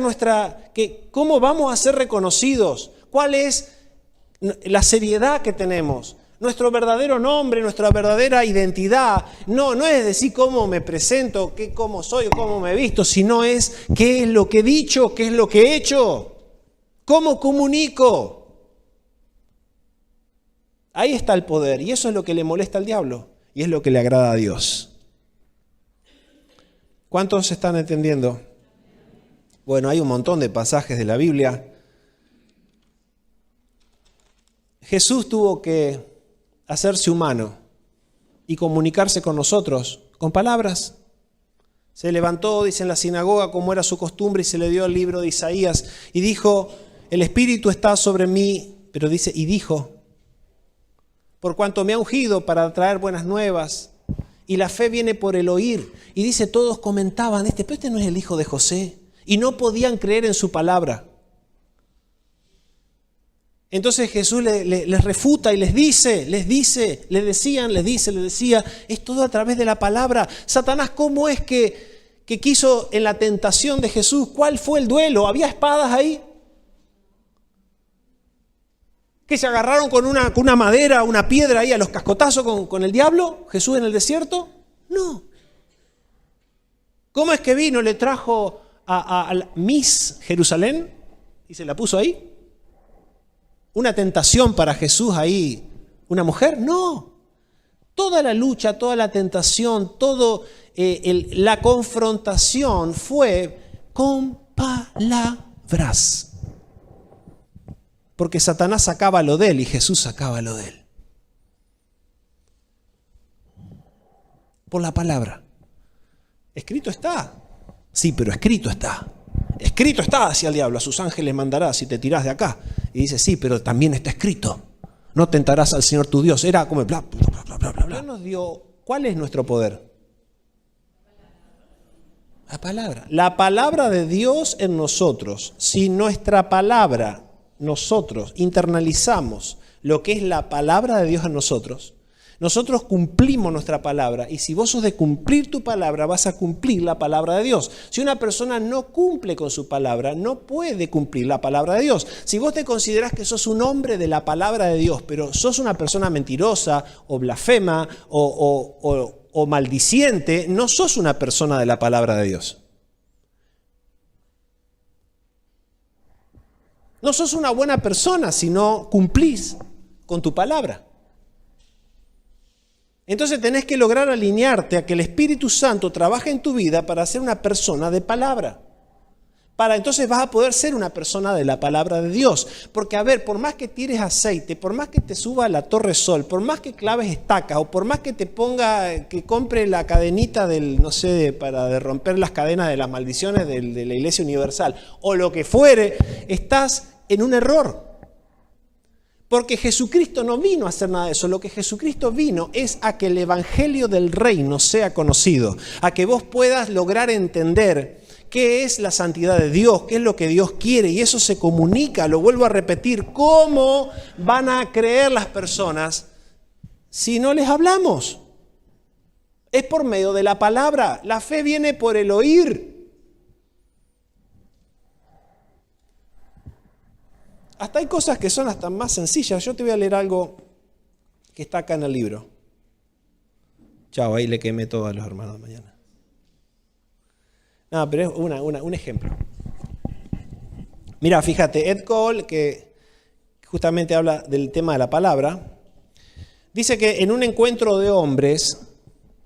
¿cómo vamos a ser reconocidos? ¿Cuál es la seriedad que tenemos? Nuestro verdadero nombre, nuestra verdadera identidad. No es decir cómo me presento, cómo soy o cómo me he visto, sino es qué es lo que he dicho, qué es lo que he hecho, cómo comunico. Ahí está el poder y eso es lo que le molesta al diablo. Y es lo que le agrada a Dios. ¿Cuántos están entendiendo? Bueno, hay un montón de pasajes de la Biblia. Jesús tuvo que hacerse humano y comunicarse con nosotros con palabras. Se levantó, dice, en la sinagoga, como era su costumbre, y se le dio el libro de Isaías, y dijo, el Espíritu está sobre mí, pero dice, y dijo, por cuanto me ha ungido para traer buenas nuevas, y la fe viene por el oír. Y dice, todos comentaban, pero este no es el hijo de José, y no podían creer en su palabra. Entonces Jesús les refuta y les decía, es todo a través de la palabra. Satanás, ¿cómo es que quiso en la tentación de Jesús? ¿Cuál fue el duelo? ¿Había espadas ahí? ¿Que se agarraron con una madera, una piedra ahí a los cascotazos con el diablo? ¿Jesús en el desierto? No. ¿Cómo es que vino, le trajo a Miss Jerusalén y se la puso ahí? ¿Una tentación para Jesús ahí, una mujer? No. Toda la lucha, toda la tentación, la confrontación fue con palabras. Porque Satanás sacaba lo de él y Jesús sacaba lo de él. Por la palabra. Escrito está. Sí, pero escrito está. Escrito está, decía el diablo, a sus ángeles mandará si te tirás de acá. Y dice, sí, pero también está escrito. No tentarás al Señor tu Dios. Era como bla, bla, bla, bla, bla, bla. Dios nos dio, ¿cuál es nuestro poder? La palabra. La palabra de Dios en nosotros. Si nuestra palabra, nosotros internalizamos lo que es la palabra de Dios en nosotros, nosotros cumplimos nuestra palabra, y si vos sos de cumplir tu palabra, vas a cumplir la palabra de Dios. Si una persona no cumple con su palabra, no puede cumplir la palabra de Dios. Si vos te considerás que sos un hombre de la palabra de Dios, pero sos una persona mentirosa o blasfema o maldiciente, no sos una persona de la palabra de Dios. No sos una buena persona si no cumplís con tu palabra. Entonces tenés que lograr alinearte a que el Espíritu Santo trabaje en tu vida para ser una persona de palabra. Entonces vas a poder ser una persona de la palabra de Dios. Porque a ver, por más que tires aceite, por más que te suba a la Torre Sol, por más que claves estacas, o por más que te ponga, que compre la cadenita para romper las cadenas de las maldiciones de la Iglesia Universal, o lo que fuere, estás en un error. Porque Jesucristo no vino a hacer nada de eso. Lo que Jesucristo vino es a que el evangelio del reino sea conocido, a que vos puedas lograr entender qué es la santidad de Dios, qué es lo que Dios quiere, y eso se comunica, lo vuelvo a repetir. ¿Cómo van a creer las personas si no les hablamos? Es por medio de la palabra. La fe viene por el oír. Hasta hay cosas que son hasta más sencillas. Yo te voy a leer algo que está acá en el libro. Chao, ahí le quemé todo a los hermanos de mañana. No, pero es un ejemplo. Mira, fíjate, Ed Cole, que justamente habla del tema de la palabra, dice que en un encuentro de hombres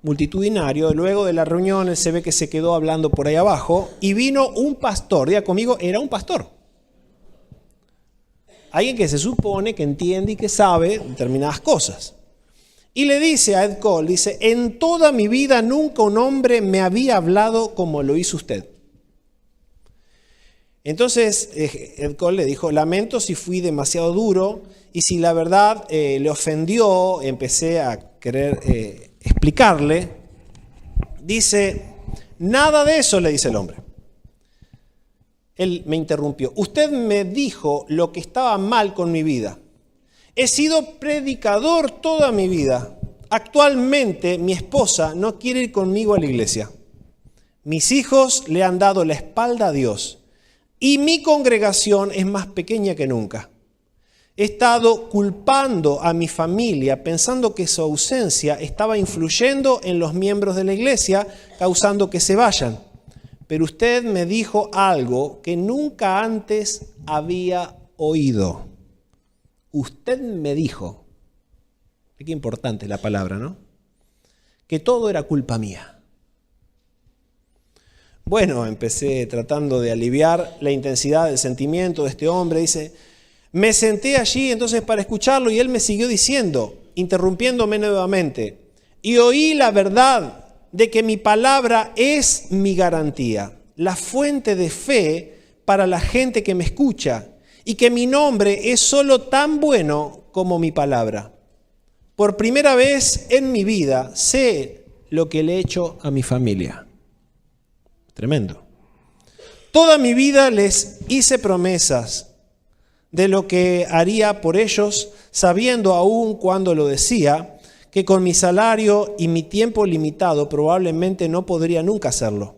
multitudinario, luego de la reunión, él se ve que se quedó hablando por ahí abajo, y vino un pastor, diga conmigo, era un pastor. Alguien que se supone que entiende y que sabe determinadas cosas. Y le dice a Ed Cole, dice, en toda mi vida nunca un hombre me había hablado como lo hizo usted. Entonces Ed Cole le dijo, lamento si fui demasiado duro y si la verdad le ofendió, empecé a querer explicarle. Dice, nada de eso, le dice el hombre. Él me interrumpió. Usted me dijo lo que estaba mal con mi vida. He sido predicador toda mi vida. Actualmente mi esposa no quiere ir conmigo a la iglesia. Mis hijos le han dado la espalda a Dios. Y mi congregación es más pequeña que nunca. He estado culpando a mi familia pensando que su ausencia estaba influyendo en los miembros de la iglesia, causando que se vayan. Pero usted me dijo algo que nunca antes había oído. Usted me dijo, qué importante la palabra, ¿no? Que todo era culpa mía. Bueno, empecé tratando de aliviar la intensidad del sentimiento de este hombre. Dice, me senté allí entonces para escucharlo y él me siguió diciendo, interrumpiéndome nuevamente, y oí la verdad de que mi palabra es mi garantía, la fuente de fe para la gente que me escucha, y que mi nombre es solo tan bueno como mi palabra. Por primera vez en mi vida sé lo que le he hecho a mi familia. Tremendo. Toda mi vida les hice promesas de lo que haría por ellos, sabiendo aún cuando lo decía, que con mi salario y mi tiempo limitado probablemente no podría nunca hacerlo.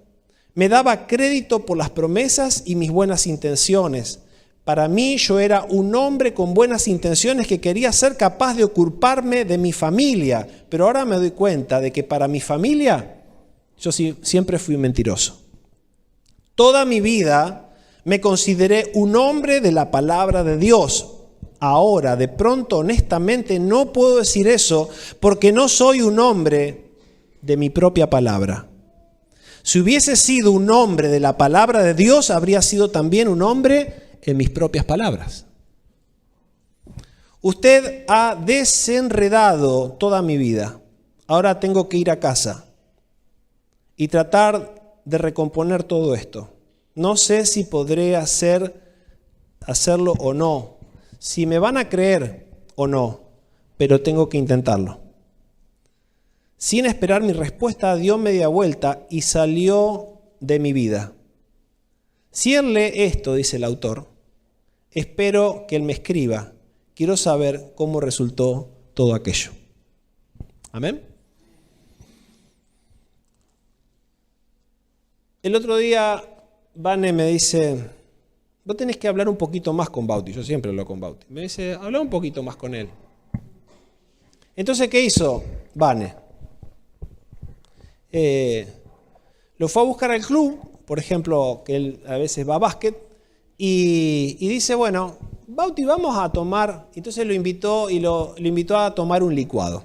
Me daba crédito por las promesas y mis buenas intenciones. Para mí yo era un hombre con buenas intenciones que quería ser capaz de ocuparme de mi familia, pero ahora me doy cuenta de que para mi familia yo siempre fui un mentiroso. Toda mi vida me consideré un hombre de la palabra de Dios. Ahora, de pronto, honestamente, no puedo decir eso porque no soy un hombre de mi propia palabra. Si hubiese sido un hombre de la palabra de Dios, habría sido también un hombre en mis propias palabras. Usted ha desenredado toda mi vida. Ahora tengo que ir a casa y tratar de recomponer todo esto. No sé si podré hacerlo o no, si me van a creer o no, pero tengo que intentarlo. Sin esperar mi respuesta, dio media vuelta y salió de mi vida. Si él lee esto, dice el autor, espero que él me escriba. Quiero saber cómo resultó todo aquello. Amén. El otro día, Vane me dice, vos tenés que hablar un poquito más con Bauti. Yo siempre hablo con Bauti. Me dice, habla un poquito más con él. Entonces, ¿qué hizo Vane? Lo fue a buscar al club, por ejemplo, que él a veces va a básquet, y dice, bueno, Bauti, vamos a tomar. Entonces lo invitó a tomar un licuado.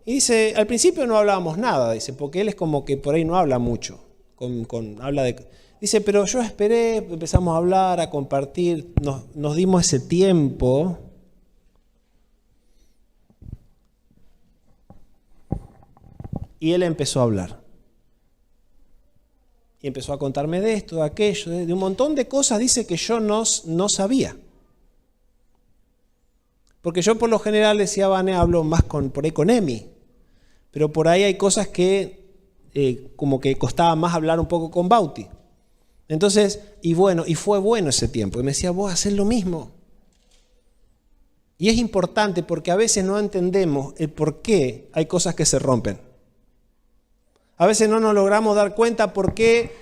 Y dice, al principio no hablábamos nada, dice, porque él es como que por ahí no habla mucho. Dice, pero yo esperé, empezamos a hablar, a compartir, nos dimos ese tiempo. Y él empezó a hablar. Y empezó a contarme de esto, de aquello, de un montón de cosas, dice, que yo no sabía. Porque yo por lo general, decía Vane, hablo más por ahí con Emi. Pero por ahí hay cosas que como que costaba más hablar un poco con Bauti. Entonces, y fue bueno ese tiempo. Y me decía, vos hacés lo mismo. Y es importante porque a veces no entendemos el por qué hay cosas que se rompen. A veces no nos logramos dar cuenta por qué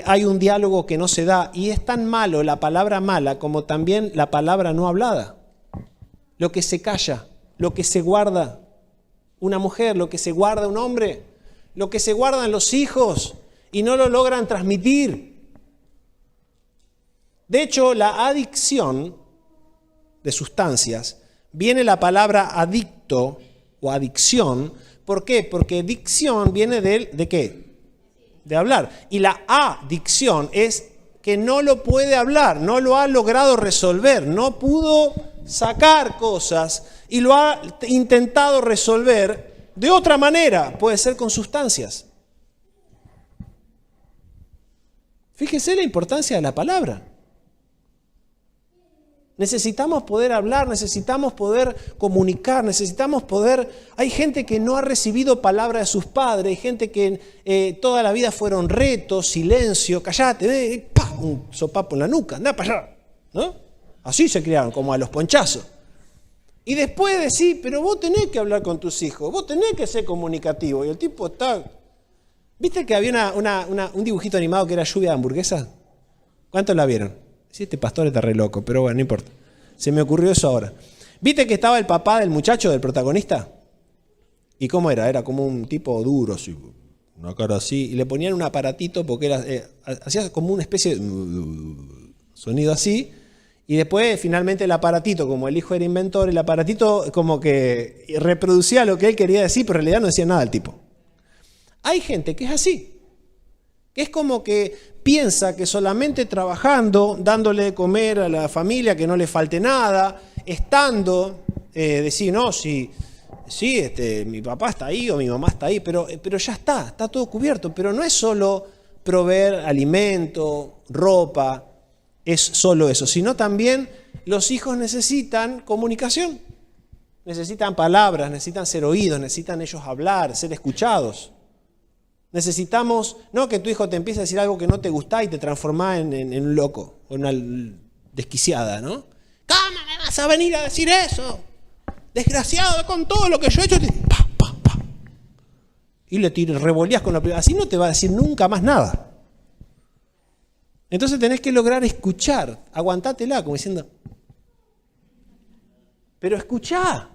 hay un diálogo que no se da. Y es tan malo la palabra mala como también la palabra no hablada. Lo que se calla, lo que se guarda una mujer, lo que se guarda un hombre, lo que se guardan los hijos y no lo logran transmitir. De hecho, la adicción de sustancias, viene la palabra adicto o adicción. ¿Por qué? Porque dicción viene ¿de qué? De hablar. Y la adicción es que no lo puede hablar, no lo ha logrado resolver, no pudo sacar cosas y lo ha intentado resolver de otra manera, puede ser con sustancias. Fíjese la importancia de la palabra. Necesitamos poder hablar, necesitamos poder comunicar, necesitamos poder... Hay gente que no ha recibido palabra de sus padres, hay gente que toda la vida fueron retos, silencio, callate, un sopapo en la nuca, anda para allá, ¿no? Así se criaron, como a los ponchazos. Y después decís, pero vos tenés que hablar con tus hijos, vos tenés que ser comunicativo. Y el tipo está... ¿Viste que había un dibujito animado que era lluvia de hamburguesas? ¿Cuántos la vieron? Sí, este pastor está re loco, pero bueno, no importa. Se me ocurrió eso ahora. ¿Viste que estaba el papá del muchacho, del protagonista? ¿Y cómo era? Era como un tipo duro, así, una cara así. Y le ponían un aparatito porque hacía como una especie de sonido así. Y después, finalmente, el aparatito, como el hijo era inventor, el aparatito como que reproducía lo que él quería decir, pero en realidad no decía nada el tipo. Hay gente que es así, que es como que piensa que solamente trabajando, dándole de comer a la familia, que no le falte nada, estando, decir, no, si sí, mi papá está ahí o mi mamá está ahí, pero ya está todo cubierto. Pero no es solo proveer alimento, ropa, es solo eso, sino también los hijos necesitan comunicación, necesitan palabras, necesitan ser oídos, necesitan ellos hablar, ser escuchados. Necesitamos, no que tu hijo te empiece a decir algo que no te gusta y te transforma en un loco, o en una desquiciada, ¿no? ¿Cómo me vas a venir a decir eso? Desgraciado, con todo lo que yo he hecho. Pa, pa, pa. Y le revoleás con la primera. Así no te va a decir nunca más nada. Entonces tenés que lograr escuchar, aguantátela, como diciendo. Pero escuchá,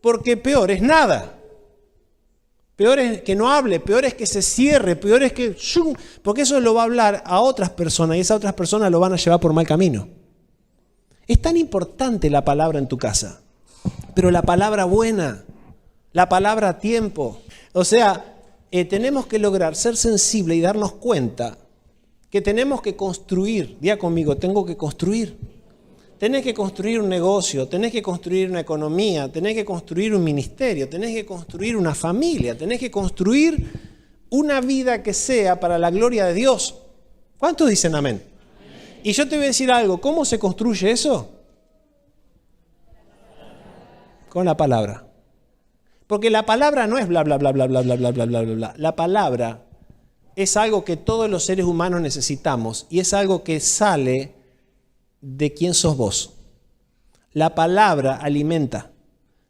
porque peor es nada. Peor es que no hable, peor es que se cierre, peor es que... Porque eso lo va a hablar a otras personas y esas otras personas lo van a llevar por mal camino. Es tan importante la palabra en tu casa, pero la palabra buena, la palabra a tiempo. O sea, tenemos que lograr ser sensibles y darnos cuenta que tenemos que construir. Diga conmigo, tengo que construir. Tenés que construir un negocio, tenés que construir una economía, tenés que construir un ministerio, tenés que construir una familia, tenés que construir una vida que sea para la gloria de Dios. ¿Cuántos dicen amén? Y yo te voy a decir algo, ¿cómo se construye eso? Con la palabra. Porque la palabra no es bla, bla, bla, bla, bla, bla, bla, bla, bla, bla, bla. La palabra es algo que todos los seres humanos necesitamos y es algo que sale de quién sos vos. La palabra alimenta.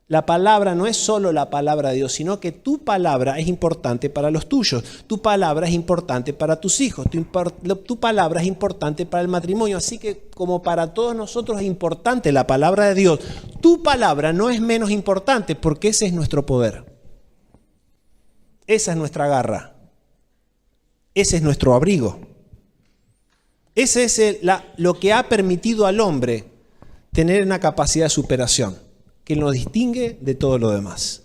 La palabra no es solo la palabra de Dios, sino que tu palabra es importante para los tuyos. Tu palabra es importante para tus hijos. Tu palabra es importante para el matrimonio. Así que como para todos nosotros es importante la palabra de Dios, tu palabra no es menos importante porque ese es nuestro poder. Esa es nuestra garra. Ese es nuestro abrigo. Ese es lo que ha permitido al hombre tener una capacidad de superación, que nos distingue de todo lo demás.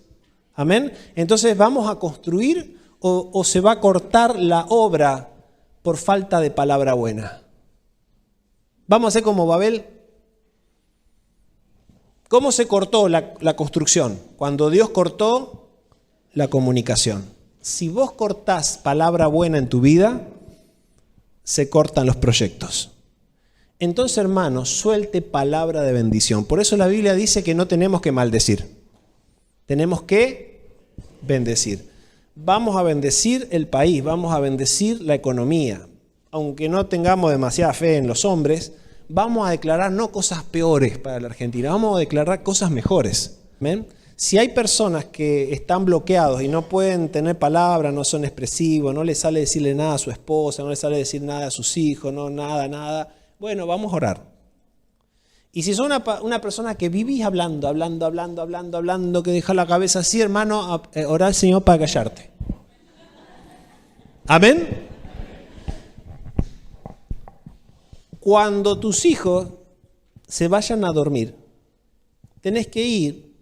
Amén. Entonces, ¿vamos a construir o se va a cortar la obra por falta de palabra buena? Vamos a hacer como Babel. ¿Cómo se cortó la construcción? Cuando Dios cortó la comunicación. Si vos cortás palabra buena en tu vida, se cortan los proyectos. Entonces, hermanos, suelte palabra de bendición. Por eso la Biblia dice que no tenemos que maldecir. Tenemos que bendecir. Vamos a bendecir el país, vamos a bendecir la economía. Aunque no tengamos demasiada fe en los hombres, vamos a declarar no cosas peores para la Argentina, vamos a declarar cosas mejores. ¿Amén? Si hay personas que están bloqueados y no pueden tener palabra, no son expresivos, no les sale decirle nada a su esposa, no les sale decir nada a sus hijos, no nada, bueno, vamos a orar. Y si son una persona que vivís hablando, que deja la cabeza así, hermano, orar al Señor para callarte. ¿Amén? Cuando tus hijos se vayan a dormir, tenés que ir,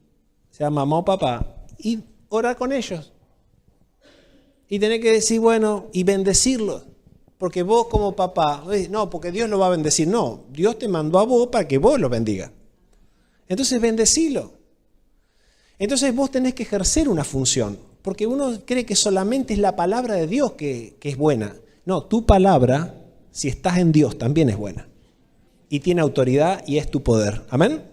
sea mamá o papá, y orar con ellos. Y tenés que decir, bueno, y bendecirlos. Porque vos como papá, no, porque Dios lo va a bendecir. No, Dios te mandó a vos para que vos lo bendiga. Entonces bendecilo. Entonces vos tenés que ejercer una función. Porque uno cree que solamente es la palabra de Dios que es buena. No, tu palabra, si estás en Dios, también es buena. Y tiene autoridad y es tu poder. ¿Amén?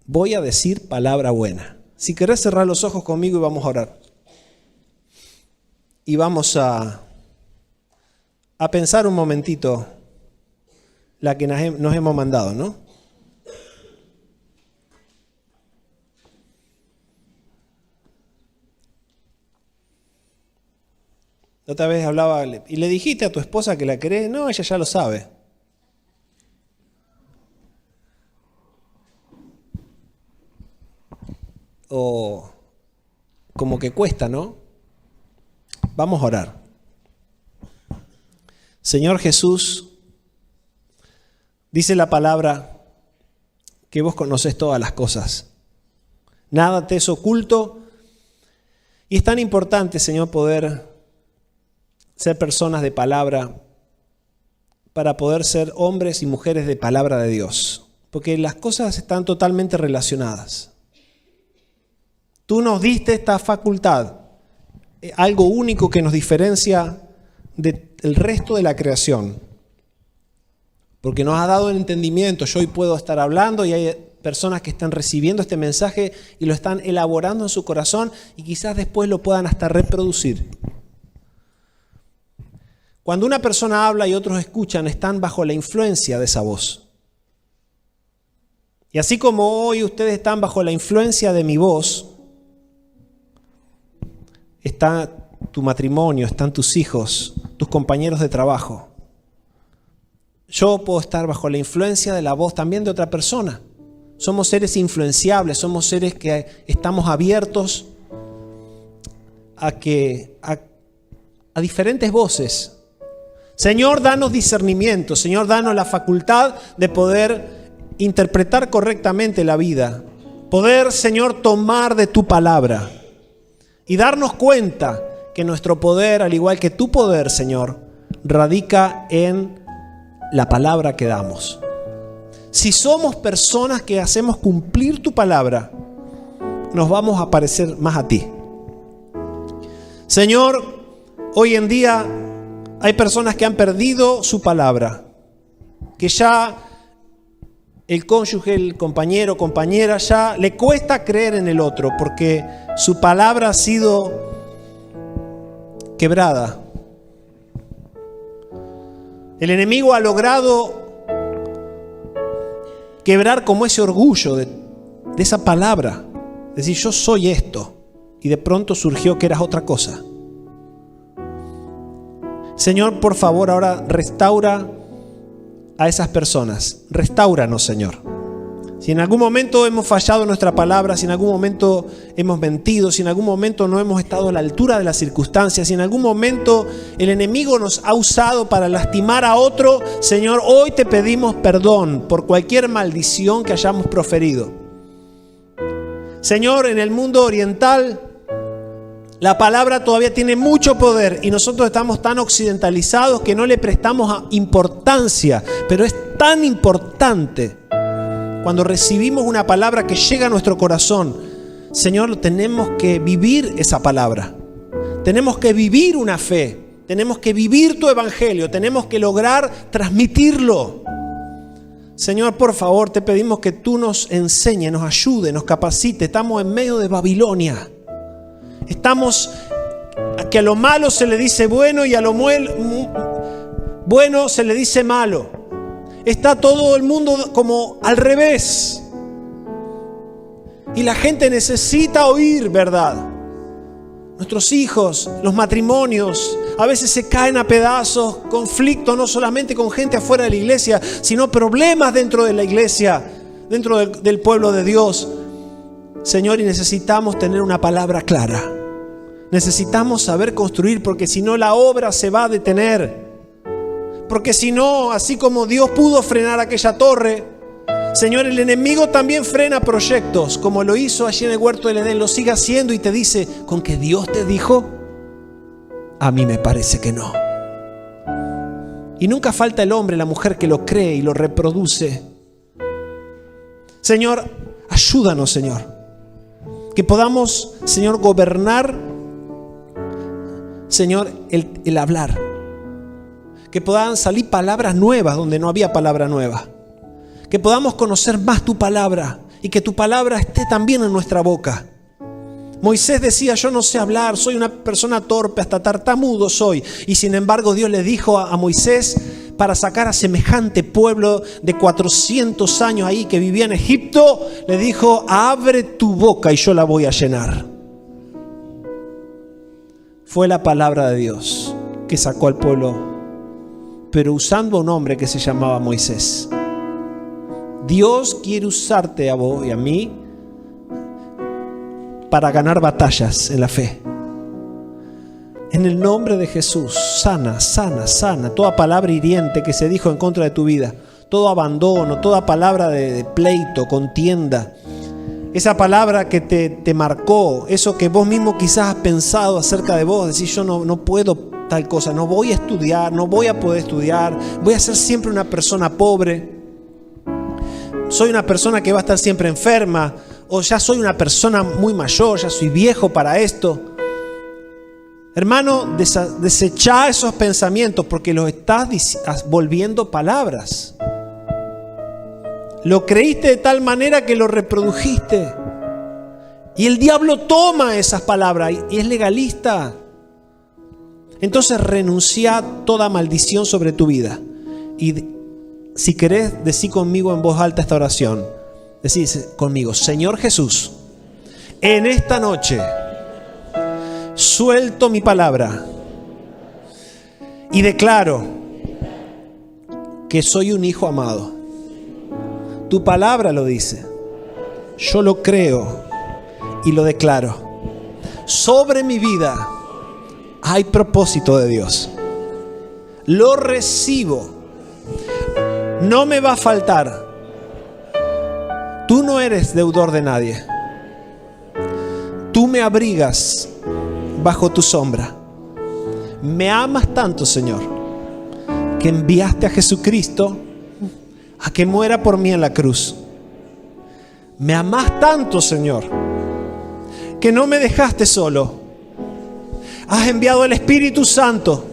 Voy a decir palabra buena. Si querés cerrar los ojos conmigo y vamos a orar. Y vamos a pensar un momentito la que nos hemos mandado, ¿no? Otra vez hablaba, y le dijiste a tu esposa que la querés. No, ella ya lo sabe. O como que cuesta, ¿no? Vamos a orar. Señor Jesús, dice la palabra que vos conocés todas las cosas. Nada te es oculto. Y es tan importante, Señor, poder ser personas de palabra para poder ser hombres y mujeres de palabra de Dios. Porque las cosas están totalmente relacionadas. tú nos diste esta facultad, algo único que nos diferencia del resto de la creación. Porque nos has dado el entendimiento. Yo hoy puedo estar hablando y hay personas que están recibiendo este mensaje y lo están elaborando en su corazón y quizás después lo puedan hasta reproducir. Cuando una persona habla y otros escuchan, están bajo la influencia de esa voz. Y así como hoy ustedes están bajo la influencia de mi voz, está tu matrimonio, están tus hijos, tus compañeros de trabajo. Yo puedo estar bajo la influencia de la voz también de otra persona. Somos seres influenciables, somos seres que estamos abiertos a diferentes voces. Señor, danos discernimiento. Señor, danos la facultad de poder interpretar correctamente la vida. Poder, Señor, tomar de tu palabra y darnos cuenta que nuestro poder, al igual que tu poder, Señor, radica en la palabra que damos. Si somos personas que hacemos cumplir tu palabra, nos vamos a parecer más a ti. Señor, hoy en día hay personas que han perdido su palabra, que ya el cónyuge, el compañero, compañera, ya le cuesta creer en el otro porque su palabra ha sido quebrada. El enemigo ha logrado quebrar como ese orgullo de esa palabra. Decir, yo soy esto. Y de pronto surgió que eras otra cosa. Señor, por favor, ahora restaura a esas personas. Restáuranos, Señor. Si en algún momento hemos fallado en nuestra palabra, si en algún momento hemos mentido, si en algún momento no hemos estado a la altura de las circunstancias, si en algún momento el enemigo nos ha usado para lastimar a otro, Señor, hoy te pedimos perdón por cualquier maldición que hayamos proferido. Señor, en el mundo oriental, la palabra todavía tiene mucho poder y nosotros estamos tan occidentalizados que no le prestamos importancia, pero es tan importante. Cuando recibimos una palabra que llega a nuestro corazón, Señor, tenemos que vivir esa palabra. Tenemos que vivir una fe. Tenemos que vivir tu evangelio. Tenemos que lograr transmitirlo. Señor, por favor, te pedimos que tú nos enseñes, nos ayude, nos capacite. Estamos en medio de Babilonia. Estamos que a lo malo se le dice bueno y a lo bueno se le dice malo. Está todo el mundo como al revés. Y la gente necesita oír verdad. Nuestros hijos, los matrimonios, a veces se caen a pedazos, conflictos no solamente con gente afuera de la iglesia, sino problemas dentro de la iglesia, dentro del pueblo de Dios. Señor, y necesitamos tener una palabra clara. Necesitamos saber construir, porque si no la obra se va a detener. Porque si no, así como Dios pudo frenar aquella torre, Señor, el enemigo también frena proyectos, como lo hizo allí en el huerto del Edén. Lo sigue haciendo y te dice, ¿con que Dios te dijo? A mí me parece que no. Y nunca falta el hombre, la mujer que lo cree y lo reproduce. Señor, ayúdanos, Señor. Que podamos, Señor, gobernar, Señor, el hablar. Que puedan salir palabras nuevas donde no había palabra nueva. Que podamos conocer más tu palabra y que tu palabra esté también en nuestra boca. Moisés decía, yo no sé hablar, soy una persona torpe, hasta tartamudo soy. Y sin embargo Dios le dijo a Moisés, para sacar a semejante pueblo de 400 años ahí que vivía en Egipto, le dijo, abre tu boca y yo la voy a llenar. Fue la palabra de Dios que sacó al pueblo, pero usando a un hombre que se llamaba Moisés. Dios quiere usarte a vos y a mí para ganar batallas en la fe. En el nombre de Jesús, sana, sana, sana toda palabra hiriente que se dijo en contra de tu vida, todo abandono, toda palabra de pleito, contienda, esa palabra que te marcó, eso que vos mismo quizás has pensado acerca de vos, decís yo no puedo tal cosa, no voy a estudiar, no voy a poder estudiar, voy a ser siempre una persona pobre, soy una persona que va a estar siempre enferma, o ya soy una persona muy mayor, ya soy viejo para esto. Hermano, desechá esos pensamientos porque los estás volviendo palabras. Lo creíste de tal manera que lo reprodujiste. Y el diablo toma esas palabras y es legalista. Entonces renuncia a toda maldición sobre tu vida. Y si querés, decí conmigo en voz alta esta oración. Decí conmigo: Señor Jesús, en esta noche suelto mi palabra y declaro que soy un hijo amado. Tu palabra lo dice. Yo lo creo y lo declaro. Sobre mi vida hay propósito de Dios. Lo recibo. No me va a faltar. Tú no eres deudor de nadie. Tú me abrigas bajo tu sombra. Me amas tanto, Señor, que enviaste a Jesucristo a que muera por mí en la cruz. Me amás tanto, Señor, que no me dejaste solo. Has enviado el Espíritu Santo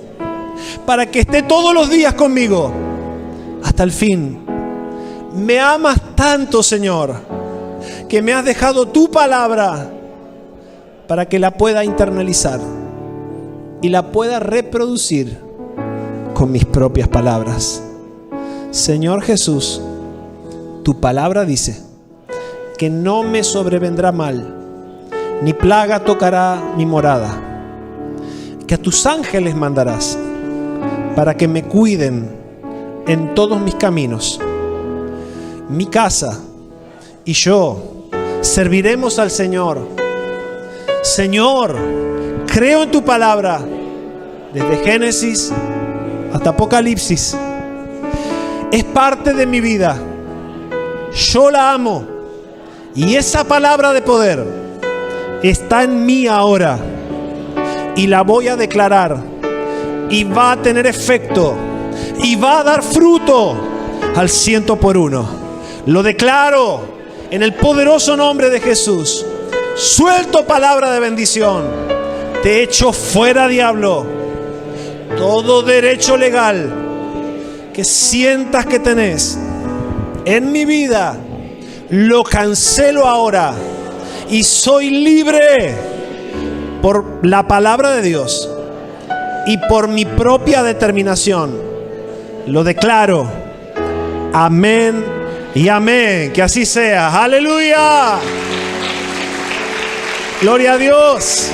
para que esté todos los días conmigo hasta el fin. Me amas tanto, Señor, que me has dejado tu palabra para que la pueda internalizar y la pueda reproducir con mis propias palabras. Señor Jesús, tu palabra dice que no me sobrevendrá mal, ni plaga tocará mi morada, que a tus ángeles mandarás para que me cuiden en todos mis caminos. Mi casa y yo serviremos al Señor. Señor, creo en tu palabra desde Génesis hasta Apocalipsis. Es parte de mi vida. Yo la amo y esa palabra de poder está en mí ahora y la voy a declarar y va a tener efecto y va a dar fruto al 100%. Lo declaro en el poderoso nombre de Jesús. Suelto palabra de bendición. Te echo fuera, diablo. Todo derecho legal que sientas que tenés en mi vida, lo cancelo ahora y soy libre por la palabra de Dios y por mi propia determinación. Lo declaro. Amén y amén. Que así sea. Aleluya. Gloria a Dios.